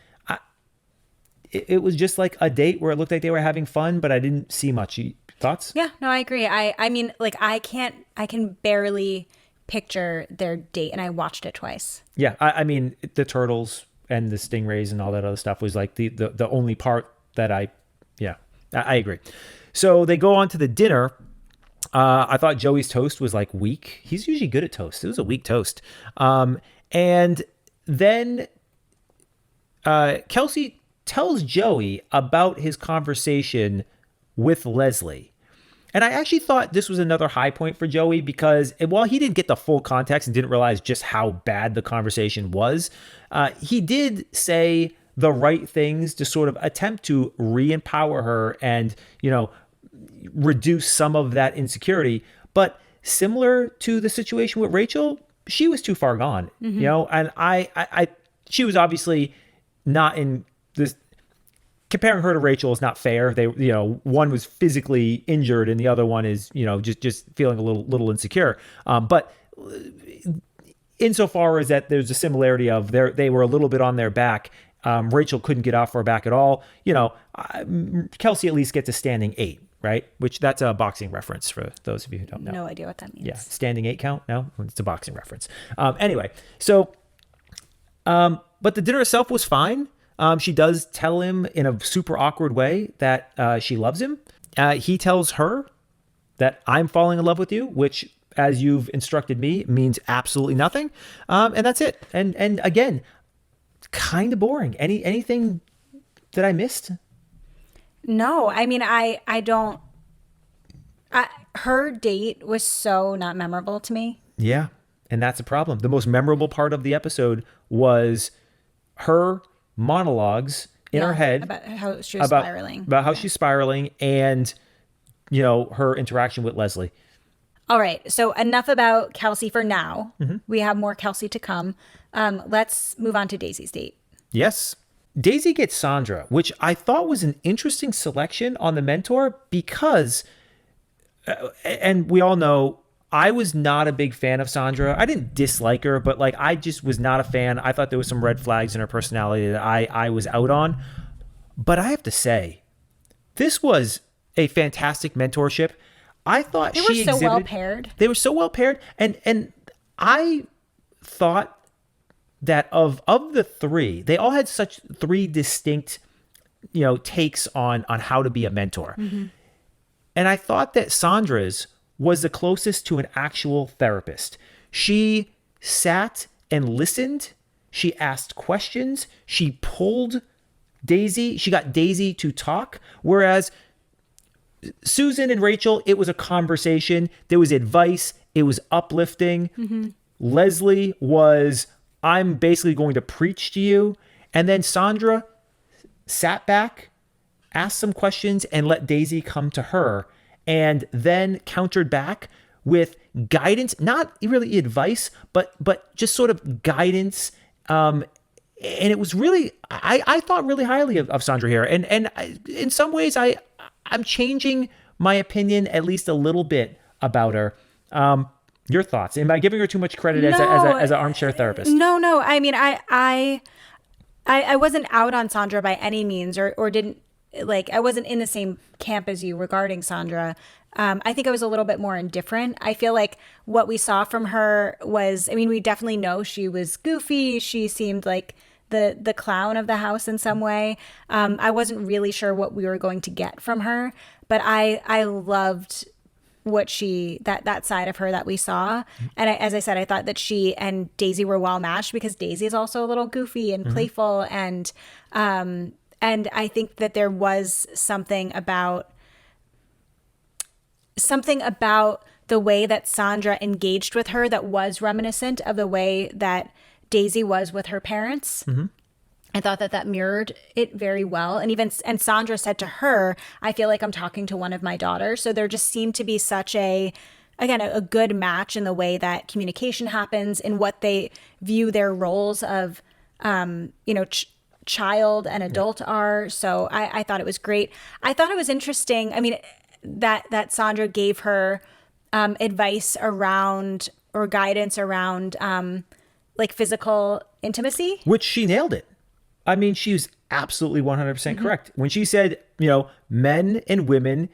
it was just like a date where it looked like they were having fun, but I didn't see much. Thoughts? Yeah, no, I agree. I mean, like, I can barely picture their date, and I watched it twice. Yeah, I mean, the turtles and the stingrays and all that other stuff was like the only part that I agree. So they go on to the dinner. I thought Joey's toast was like weak. He's usually good at toast. It was a weak toast. And then Kelsey tells Joey about his conversation with Leslie. And I actually thought this was another high point for Joey because while he didn't get the full context and didn't realize just how bad the conversation was, he did say the right things to sort of attempt to re-empower her and, reduce some of that insecurity. But similar to the situation with Rachel, she was too far gone, and she was obviously not in this. Comparing her to Rachel is not fair. They, one was physically injured and the other one is, just feeling a little insecure. But insofar as that there's a similarity of they were a little bit on their back. Rachel couldn't get off her back at all. Kelsey at least gets a standing 8, right? Which that's a boxing reference for those of you who don't know. No idea what that means. Yeah. Standing 8 count. No, it's a boxing reference. Anyway, so, but the dinner itself was fine. She does tell him in a super awkward way that she loves him. He tells her that I'm falling in love with you, which, as you've instructed me, means absolutely nothing. And that's it. And again, kind of boring. Anything that I missed? No, I mean, I don't. Her date was so not memorable to me. Yeah, and that's a problem. The most memorable part of the episode was her monologues in her head about how she was spiraling. About how she's spiraling and, her interaction with Leslie. All right. So enough about Kelsey for now. Mm-hmm. We have more Kelsey to come. Let's move on to Daisy's date. Yes. Daisy gets Sandra, which I thought was an interesting selection on the mentor because, and we all know, I was not a big fan of Sandra. I didn't dislike her, but I just was not a fan. I thought there was some red flags in her personality that I was out on. But I have to say, this was a fantastic mentorship. I thought they were so well paired. They were so well paired. And I thought that of the three, they all had such 3 distinct, takes on how to be a mentor. Mm-hmm. And I thought that Sandra's was the closest to an actual therapist. She sat and listened. She asked questions. She pulled Daisy. She got Daisy to talk. Whereas Susan and Rachel, it was a conversation. There was advice. It was uplifting. Mm-hmm. Leslie was, I'm basically going to preach to you. And then Sandra sat back, asked some questions, and let Daisy come to her. And then countered back with guidance, not really advice, but just sort of guidance. And it was really, I thought really highly of Sandra here. And in some ways, I'm changing my opinion at least a little bit about her. Your thoughts? Am I giving her too much credit as an armchair therapist? No. I mean, I wasn't out on Sandra by any means, or didn't. I wasn't in the same camp as you regarding Sandra. I think I was a little bit more indifferent. I feel like what we saw from her was, we definitely know she was goofy. She seemed like the clown of the house in some way. I wasn't really sure what we were going to get from her, but I loved what that side of her that we saw. And as I said, I thought that she and Daisy were well matched because Daisy is also a little goofy and playful, and I think that there was something about the way that Sandra engaged with her that was reminiscent of the way that Daisy was with her parents. Mm-hmm. I thought that mirrored it very well. And Sandra said to her, I feel like I'm talking to one of my daughters. So there just seemed to be such a good match in the way that communication happens, in what they view their roles of, child and adult are. So I thought it was great. I thought it was interesting. That Sandra gave her advice around, or guidance around physical intimacy, which she nailed it. She was absolutely 100% correct when she said, men and women,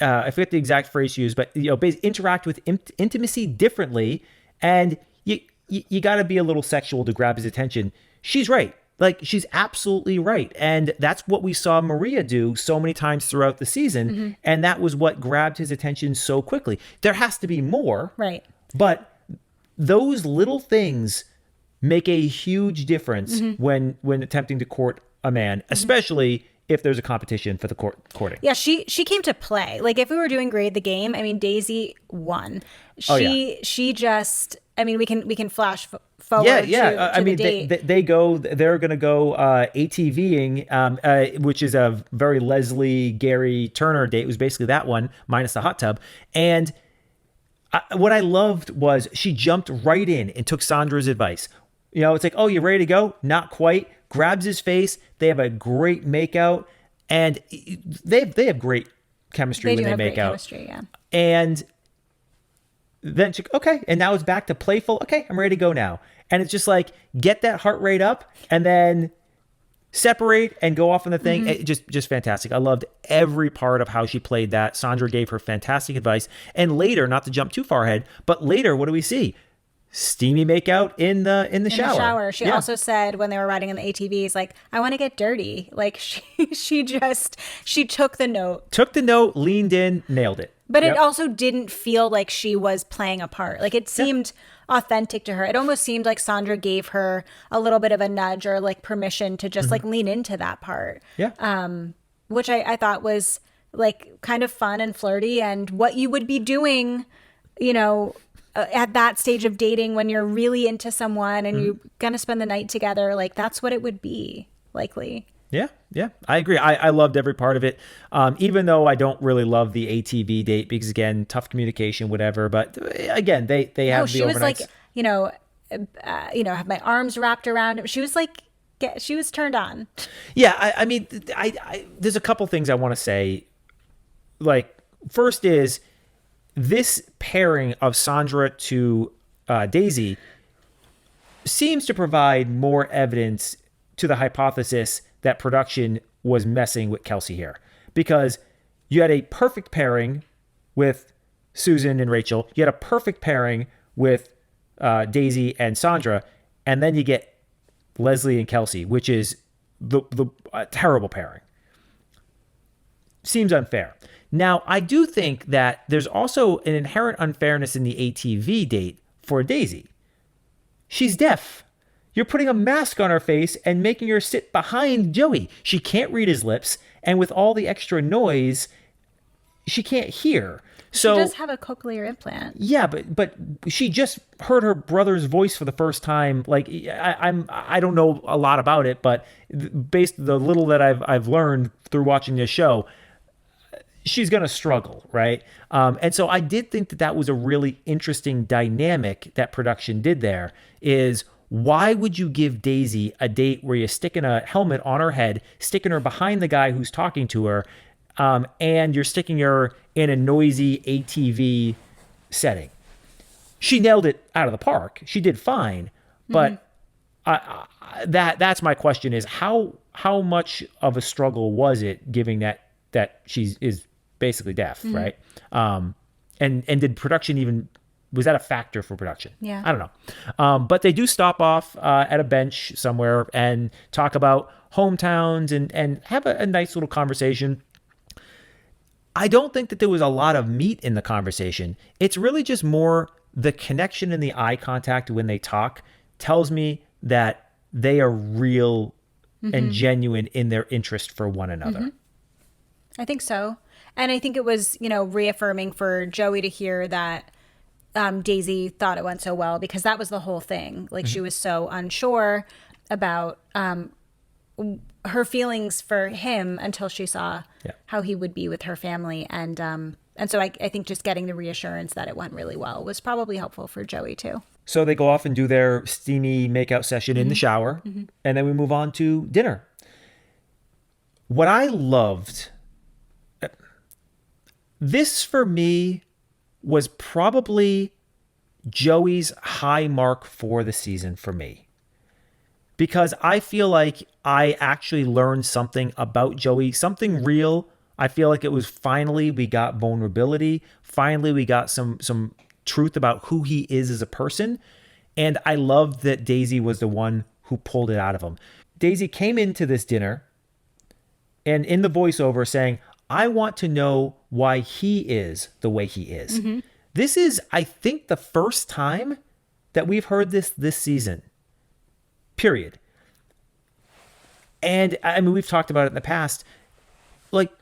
I forget the exact phrase she used, but interact with intimacy differently, and you got to be a little sexual to grab his attention. She's right. She's absolutely right. And that's what we saw Maria do so many times throughout the season. Mm-hmm. And that was what grabbed his attention so quickly. There has to be more. Right. But those little things make a huge difference when attempting to court a man, especially if there's a competition for the courting. Yeah, she came to play. Like, if we were doing grade the game, I mean, Daisy won. She just, I mean, we can flash forward to the date. They're going to go ATVing, which is a very Leslie, Gary Turner date. It was basically that one minus the hot tub. And what I loved was she jumped right in and took Sandra's advice. You know, it's like, oh, you ready to go? Not quite. Grabs his face. They have a great makeout, and they have great chemistry when they make out. Chemistry, yeah. And then she, okay, and now it's back to playful. Okay, I'm ready to go now. And it's just like, get that heart rate up, and then separate and go off on the thing. Just fantastic. I loved every part of how she played that. Sandra gave her fantastic advice. And later, not to jump too far ahead, but later, what do we see? Steamy makeout in the shower. She also said when they were riding in the ATVs, like, I want to get dirty. Like, she took the note. Leaned in, nailed it. But it also didn't feel like she was playing a part. Like, it seemed authentic to her. It almost seemed like Sandra gave her a little bit of a nudge or like permission to just like lean into that part. Yeah. Which I thought was like kind of fun and flirty, and what you would be doing, you know, at that stage of dating when you're really into someone and you're going to spend the night together. Like, that's what it would be likely. Yeah, I agree. I loved every part of it, even though I don't really love the ATV date because, again, tough communication, whatever. But again, they have the overnights. She was like, have my arms wrapped around him. She was like, she was turned on. Yeah, I mean, there's a couple things I want to say. Like, first is this pairing of Sandra to Daisy seems to provide more evidence to the hypothesis that production was messing with Kelsey here, because you had a perfect pairing with Susan and Rachel. You had a perfect pairing with Daisy and Sandra, and then you get Leslie and Kelsey, which is the terrible pairing. Seems unfair. Now, I do think that there's also an inherent unfairness in the ATV date for Daisy. She's deaf. You're putting a mask on her face and making her sit behind Joey. She can't read his lips, and with all the extra noise, she can't hear. So she does have a cochlear implant. Yeah, but she just heard her brother's voice for the first time. Like, I don't know a lot about it, but based on the little that I've learned through watching this show, she's going to struggle, right? And so I did think that was a really interesting dynamic that production did there. Is why would you give Daisy a date where you're sticking a helmet on her head, sticking her behind the guy who's talking to her, and you're sticking her in a noisy ATV setting? She nailed it out of the park. She did fine, but that's my question: is how much of a struggle was it, giving that she is basically deaf, right? And did production even, was that a factor for production? Yeah. I don't know. But they do stop off at a bench somewhere and talk about hometowns and have a nice little conversation. I don't think that there was a lot of meat in the conversation. It's really just more the connection and the eye contact when they talk tells me that they are real and genuine in their interest for one another. I think so. And I think it was, reaffirming for Joey to hear that Daisy thought it went so well, because that was the whole thing. Like, she was so unsure about her feelings for him until she saw how he would be with her family. And so I think just getting the reassurance that it went really well was probably helpful for Joey too. So they go off and do their steamy makeout session in the shower, and then we move on to dinner. What I loved, this for me was probably Joey's high mark for the season for me, because I feel like I actually learned something about Joey, something real. I feel like it was finally we got vulnerability. Finally, we got some truth about who he is as a person. And I loved that Daisy was the one who pulled it out of him. Daisy came into this dinner and in the voiceover saying, I want to know why he is the way he is. This is, I think, the first time that we've heard this season. Period. And I mean, we've talked about it in the past. like,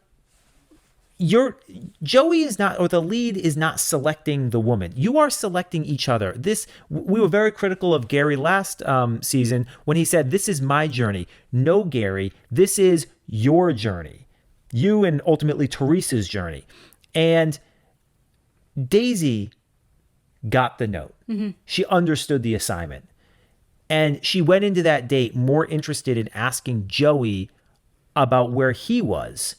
Joey is not, or the lead is not selecting the woman. You are selecting each other. We were very critical of Gary last season when he said, "This is my journey." No, Gary, this is your journey. You and ultimately Teresa's journey. And Daisy got the note. Mm-hmm. She understood the assignment. And she went into that date more interested in asking Joey about where he was,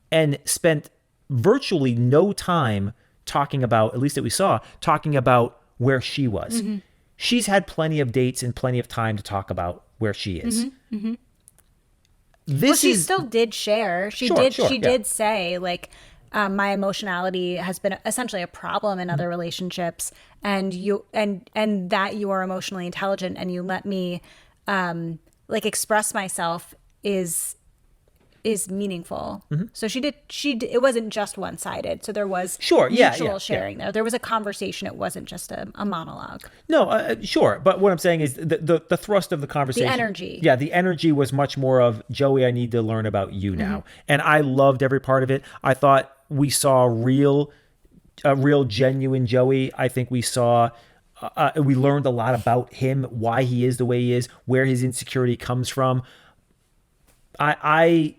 and spent virtually no time talking about, at least that we saw, talking about where she was. Mm-hmm. She's had plenty of dates and plenty of time to talk about where she is. Mm-hmm. Mm-hmm. She still did share. She did say, like, my emotionality has been essentially a problem in other relationships, and that you are emotionally intelligent and you let me express myself is meanful. Mm-hmm. So she did, it wasn't just one-sided. So there was mutual sharing there. There was a conversation. It wasn't just a monologue. No, sure. But what I'm saying is the thrust of the conversation. The energy. Yeah, the energy was much more of, Joey, I need to learn about you now. Mm-hmm. And I loved every part of it. I thought we saw a real genuine Joey. I think we saw, we learned a lot about him, why he is the way he is, where his insecurity comes from. I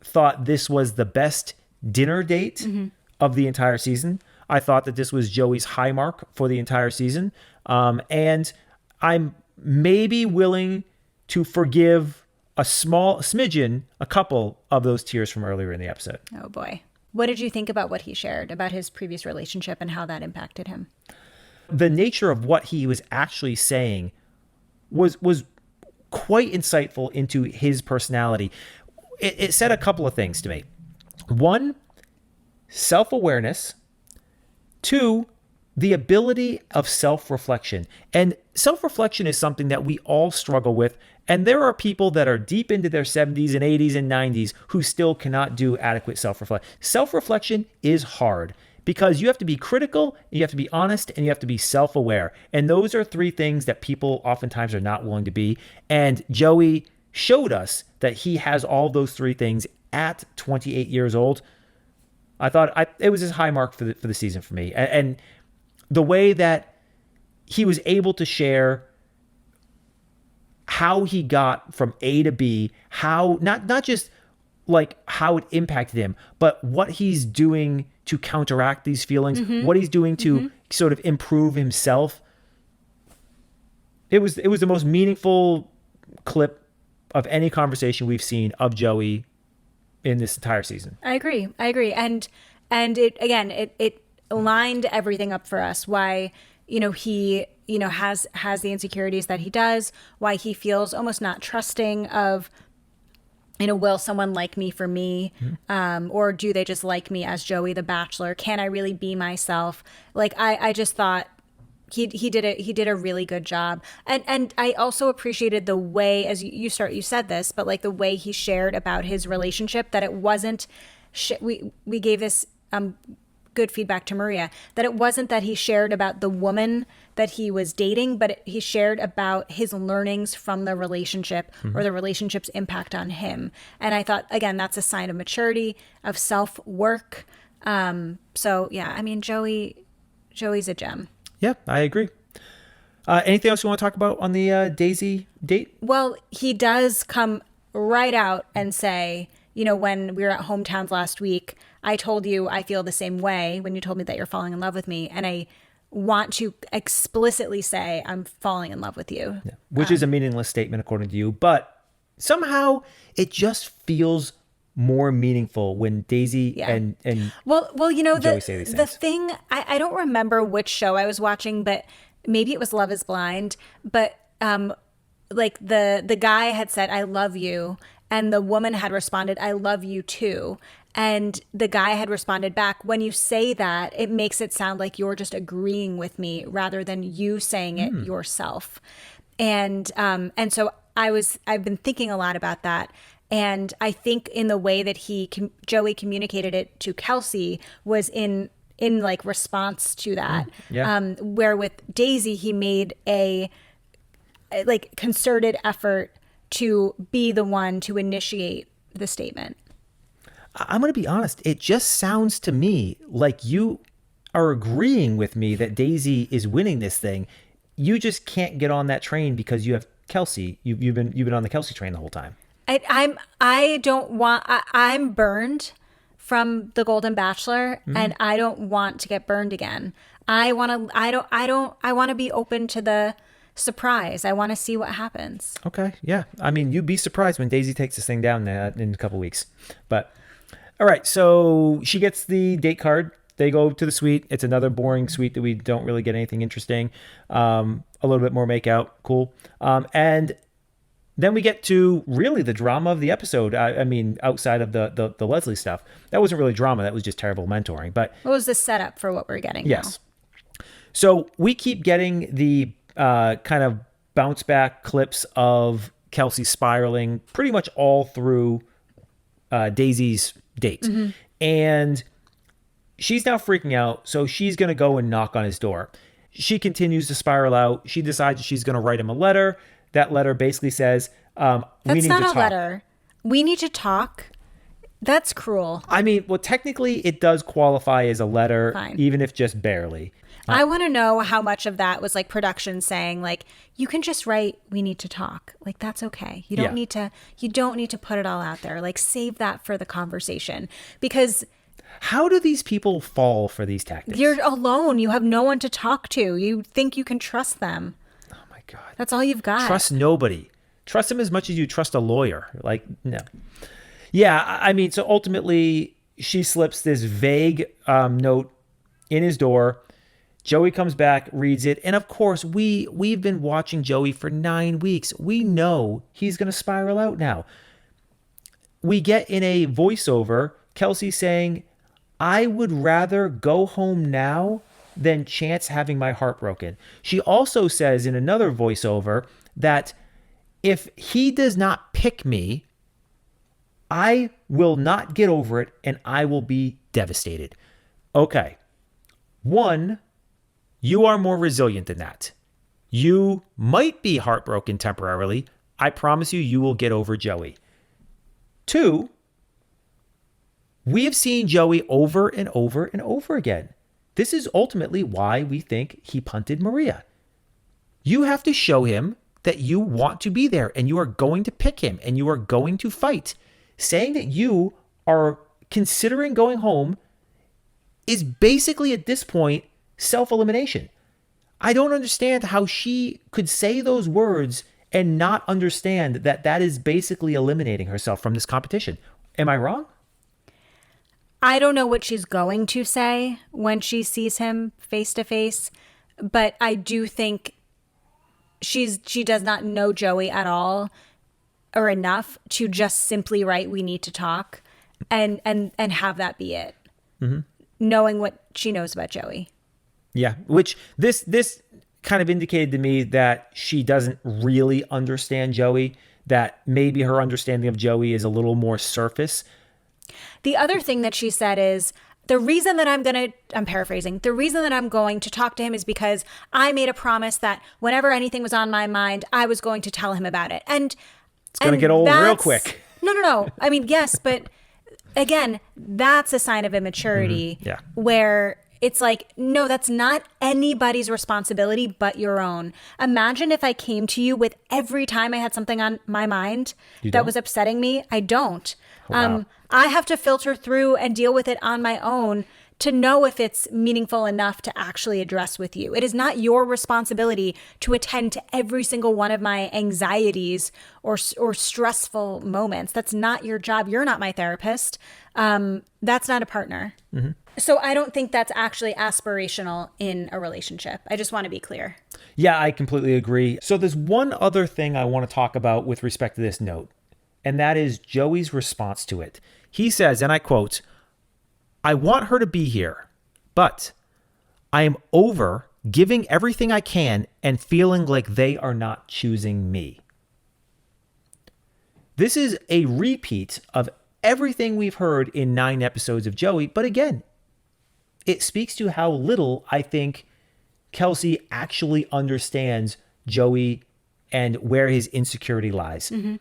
thought this was the best dinner date mm-hmm. of the entire season. I thought that this was Joey's high mark for the entire season. And I'm maybe willing to forgive a couple of those tears from earlier in the episode. Oh boy. What did you think about what he shared about his previous relationship and how that impacted him? The nature of what he was actually saying was quite insightful into his personality. It said a couple of things to me. One, self-awareness. Two, the ability of self-reflection. And self-reflection is something that we all struggle with. And there are people that are deep into their 70s and 80s and 90s who still cannot do adequate self-reflection. Self-reflection is hard because you have to be critical, you have to be honest, and you have to be self-aware. And those are three things that people oftentimes are not willing to be. And Joey showed us that he has all those three things at 28 years old. I thought it was his high mark for the season for me. And the way that he was able to share how he got from A to B, how not just like how it impacted him, but what he's doing to counteract these feelings, mm-hmm. what he's doing to mm-hmm. sort of improve himself. It was the most meaningful clip of any conversation we've seen of Joey in this entire season. I agree. And it lined everything up for us. Why, he, has the insecurities that he does, why he feels almost not trusting of, will someone like me for me? Mm-hmm. Or do they just like me as Joey the Bachelor? Can I really be myself? Like, I just thought he did a really good job. And I also appreciated the way, as you said this, but like the way he shared about his relationship, that it wasn't, we gave this good feedback to Maria, that it wasn't that he shared about the woman that he was dating, but he shared about his learnings from the relationship mm-hmm. or the relationship's impact on him. And I thought, again, that's a sign of maturity, of self-work. So yeah, I mean, Joey's a gem. Yeah, I agree. Anything else you want to talk about on the Daisy date? Well, he does come right out and say, when we were at Hometowns last week, I told you I feel the same way when you told me that you're falling in love with me. And I want to explicitly say I'm falling in love with you. Yeah. Which is a meaningless statement according to you. But somehow it just feels more meaningful when Daisy and Joey say these things. The thing, I don't remember which show I was watching, but maybe it was Love is Blind. But like the guy had said, I love you. And the woman had responded, I love you too. And the guy had responded back, when you say that, it makes it sound like you're just agreeing with me rather than you saying it yourself. And so I've been thinking a lot about that. And I think in the way that Joey communicated it to Kelsey was in like response to that. Where with Daisy, he made a like concerted effort to be the one to initiate the statement. I'm going to be honest. It just sounds to me like you are agreeing with me that Daisy is winning this thing. You just can't get on that train because you have Kelsey. You've been on the Kelsey train the whole time. I'm burned from the Golden Bachelor, and I don't want to get burned again. I want to be open to the surprise. I want to see what happens. Okay. Yeah. I mean, you'd be surprised when Daisy takes this thing down in a couple weeks. But all right. So she gets the date card. They go to the suite. It's another boring suite that we don't really get anything interesting. A little bit more makeout. Cool. And then we get to really the drama of the episode. I mean, outside of the Leslie stuff, that wasn't really drama. That was just terrible mentoring. But what was the setup for what we're getting? Yes. Now? So we keep getting the kind of bounce back clips of Kelsey spiraling pretty much all through Daisy's date. Mm-hmm. And she's now freaking out. So she's going to go and knock on his door. She continues to spiral out. She decides she's going to write him a letter. That letter basically says, we need to talk. That's not a letter. We need to talk. That's cruel. I mean, well, technically it does qualify as a letter, Fine. Even if just barely. I want to know how much of that was like production saying like, you can just write, we need to talk. Like, that's okay. You don't need to put it all out there. Like, save that for the conversation. Because how do these people fall for these tactics? You're alone. You have no one to talk to. You think you can trust them. Oh my God. That's all you've got. Trust nobody. Trust them as much as you trust a lawyer. Like, no. Yeah. I mean, so ultimately she slips this vague note in his door. Joey comes back, reads it. And of course, we've been watching Joey for 9 weeks. We know he's going to spiral out now. We get in a voiceover, Kelsey saying, I would rather go home now than chance having my heart broken. She also says in another voiceover that if he does not pick me, I will not get over it and I will be devastated. Okay. One, you are more resilient than that. You might be heartbroken temporarily. I promise you will get over Joey. Two, we have seen Joey over and over and over again. This is ultimately why we think he punted Maria. You have to show him that you want to be there and you are going to pick him and you are going to fight. Saying that you are considering going home is basically at this point self-elimination. I don't understand how she could say those words and not understand that that is basically eliminating herself from this competition. Am I wrong? I don't know what she's going to say when she sees him face to face, but I do think she does not know Joey at all or enough to just simply write, we need to talk and have that be it. Mm-hmm. Knowing what she knows about Joey. Yeah, which this kind of indicated to me that she doesn't really understand Joey, that maybe her understanding of Joey is a little more surface. The other thing that she said is, the reason that I'm paraphrasing, the reason that I'm going to talk to him is because I made a promise that whenever anything was on my mind, I was going to tell him about it. And it's going to get old real quick. No. I mean, yes, but again, that's a sign of immaturity. Mm-hmm. Yeah. Where it's like, no, that's not anybody's responsibility but your own. Imagine if I came to you with every time I had something on my mind that was upsetting me. I don't. Wow. I have to filter through and deal with it on my own to know if it's meaningful enough to actually address with you. It is not your responsibility to attend to every single one of my anxieties or stressful moments. That's not your job. You're not my therapist. That's not a partner. Mm-hmm. So I don't think that's actually aspirational in a relationship. I just want to be clear. Yeah, I completely agree. So there's one other thing I want to talk about with respect to this note, and that is Joey's response to it. He says, and I quote, I want her to be here, but I am over giving everything I can and feeling like they are not choosing me. This is a repeat of everything we've heard in 9 episodes of Joey, but again, it speaks to how little I think Kelsey actually understands Joey and where his insecurity lies. Mm-hmm.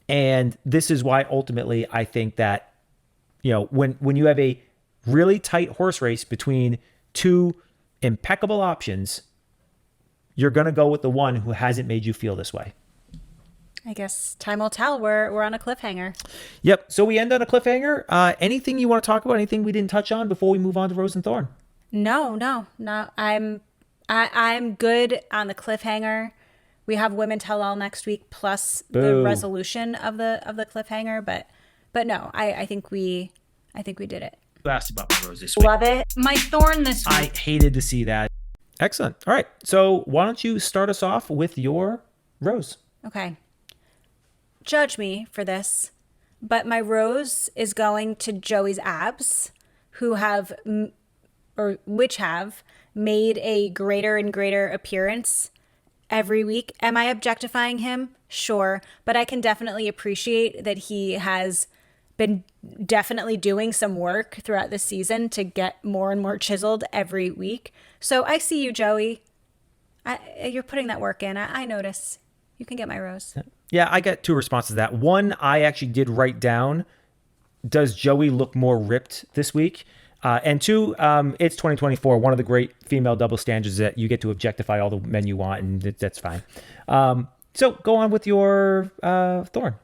And this is why ultimately I think that when you have a really tight horse race between two impeccable options, you're going to go with the one who hasn't made you feel this way. I guess time will tell. We're on a cliffhanger. Yep. So we end on a cliffhanger. Anything you want to talk about? Anything we didn't touch on before we move on to Rose and Thorn? No. I'm good on the cliffhanger. We have Women Tell All next week, plus the resolution of the cliffhanger. But no, I think we did it. You asked about my Rose this week. Love it. My Thorn this week. I hated to see that. Excellent. All right. So why don't you start us off with your Rose? Okay. Judge me for this, but my Rose is going to Joey's abs, which have made a greater and greater appearance every week. Am I objectifying him? Sure. But I can definitely appreciate that he has been definitely doing some work throughout the season to get more and more chiseled every week. So I see you, Joey. You're putting that work in. I notice. You can get my Rose. Yeah, I got two responses to that. One, I actually did write down, does Joey look more ripped this week? And two, it's 2024. One of the great female double standards is that you get to objectify all the men you want, and that's fine. So go on with your Thorn.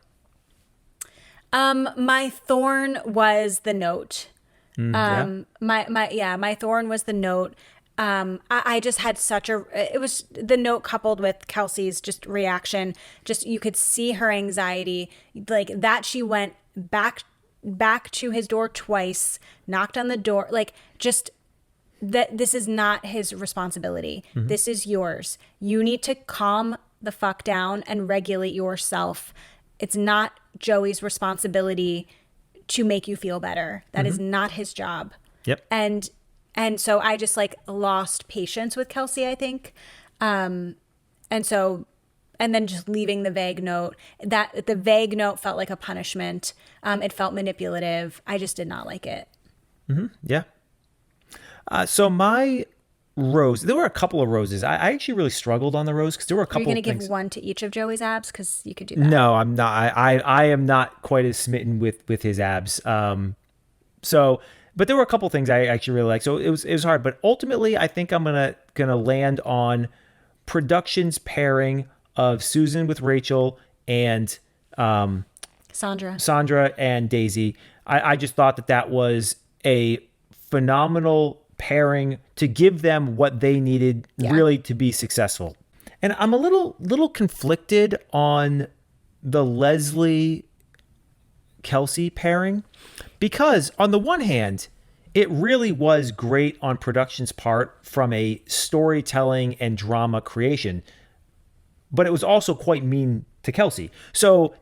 My Thorn was the note. Yeah. My Thorn was the note. I just had it was the note coupled with Kelsey's just reaction. Just, you could see her anxiety, like that. She went back to his door twice, knocked on the door, like just that this is not his responsibility. Mm-hmm. This is yours. You need to calm the fuck down and regulate yourself. It's not Joey's responsibility to make you feel better. That is not his job. Yep. And so I just lost patience with Kelsey, I think. And then just leaving the vague note, that the vague note felt like a punishment. It felt manipulative. I just did not like it. Mm-hmm. Yeah. So my Rose, there were a couple of Roses. I actually really struggled on the Rose because there were a couple of things. Are you going to give one to each of Joey's abs? Because you could do that. No, I'm not. I am not quite as smitten with his abs. But there were a couple things I actually really liked. So it was hard. But ultimately, I think I'm gonna land on production's pairing of Susan with Rachel and Sandra and Daisy. I just thought that was a phenomenal pairing to give them what they needed really to be successful. And I'm a little conflicted on the Leslie Kelsey pairing, because on the one hand, it really was great on production's part from a storytelling and drama creation, but it was also quite mean to Kelsey. So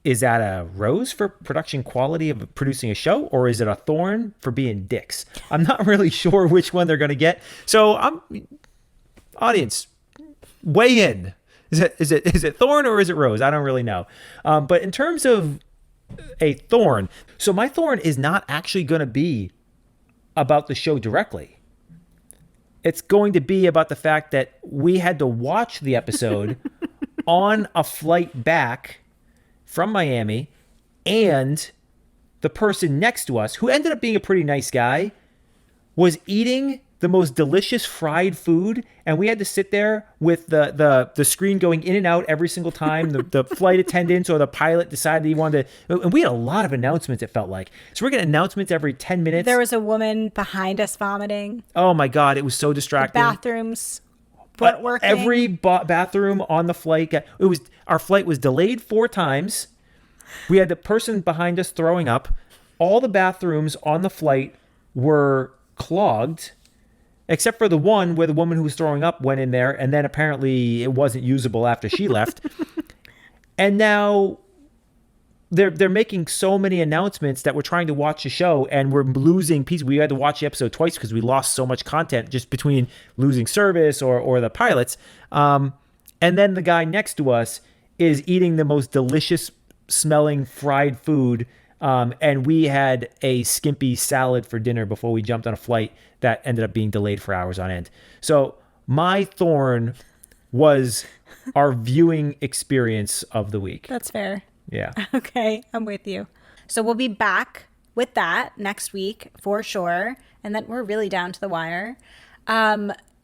is that a Rose for production quality of producing a show, or is it a Thorn for being dicks? I'm not really sure which one they're going to get. So audience, weigh in. Is it Thorn or is it Rose? I don't really know. But in terms of a Thorn, so my Thorn is not actually going to be about the show directly. It's going to be about the fact that we had to watch the episode on a flight back from Miami, and the person next to us, who ended up being a pretty nice guy, was eating the most delicious fried food, and we had to sit there with the screen going in and out every single time the flight attendants or the pilot decided he wanted to. And we had a lot of announcements, it felt like. So we're getting announcements every 10 minutes. There was a woman behind us vomiting. Oh my God, it was so distracting. The bathrooms weren't working. Every bathroom on the flight, our flight was delayed 4 times. We had the person behind us throwing up. All the bathrooms on the flight were clogged, except for the one where the woman who was throwing up went in there, and then apparently it wasn't usable after she left. And now they're making so many announcements that we're trying to watch the show, and we're losing pieces. We had to watch the episode twice because we lost so much content just between losing service or the pilots. And then the guy next to us is eating the most delicious smelling fried food. And we had a skimpy salad for dinner before we jumped on a flight that ended up being delayed for hours on end. So my Thorn was our viewing experience of the week. That's fair. Yeah. Okay, I'm with you. So we'll be back with that next week for sure. And then we're really down to the wire.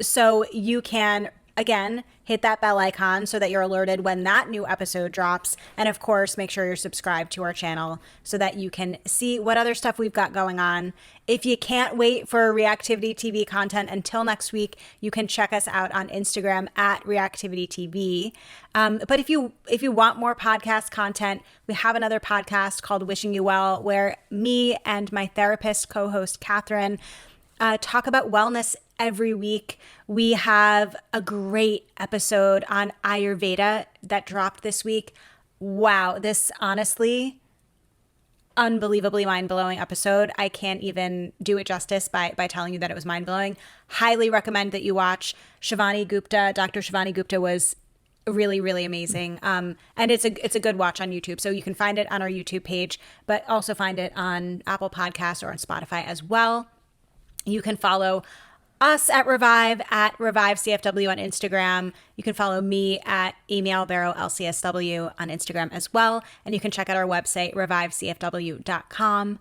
So you can, again, hit that bell icon so that you're alerted when that new episode drops. And of course, make sure you're subscribed to our channel so that you can see what other stuff we've got going on. If you can't wait for Reactivity TV content until next week, you can check us out on Instagram at Reactivity TV. But if you want more podcast content, we have another podcast called Wishing You Well, where me and my therapist co-host Catherine talk about wellness every week. We have a great episode on Ayurveda that dropped this week. Wow, this honestly, unbelievably mind-blowing episode. I can't even do it justice by telling you that it was mind-blowing. Highly recommend that you watch. Shivani Gupta, Dr. Shivani Gupta was really, really amazing. And it's a good watch on YouTube. So you can find it on our YouTube page, but also find it on Apple Podcasts or on Spotify as well. You can follow us at Revive CFW on Instagram. You can follow me at Amy Albero LCSW on Instagram as well. And you can check out our website, revivecfw.com.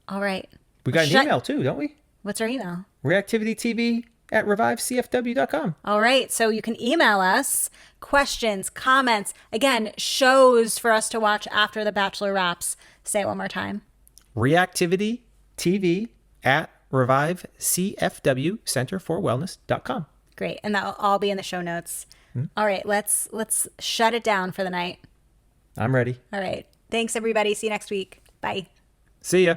All right. We got an email too, don't we? What's our email? reactivitytv@revivecfw.com. All right. So you can email us questions, comments, again, shows for us to watch after The Bachelor wraps. Say it one more time. reactivitytv@revivecfw Center for Wellness.com. Great. And that'll all be in the show notes. All right. Let's shut it down for the night. I'm ready. All right. Thanks, everybody. See you next week. Bye. See ya.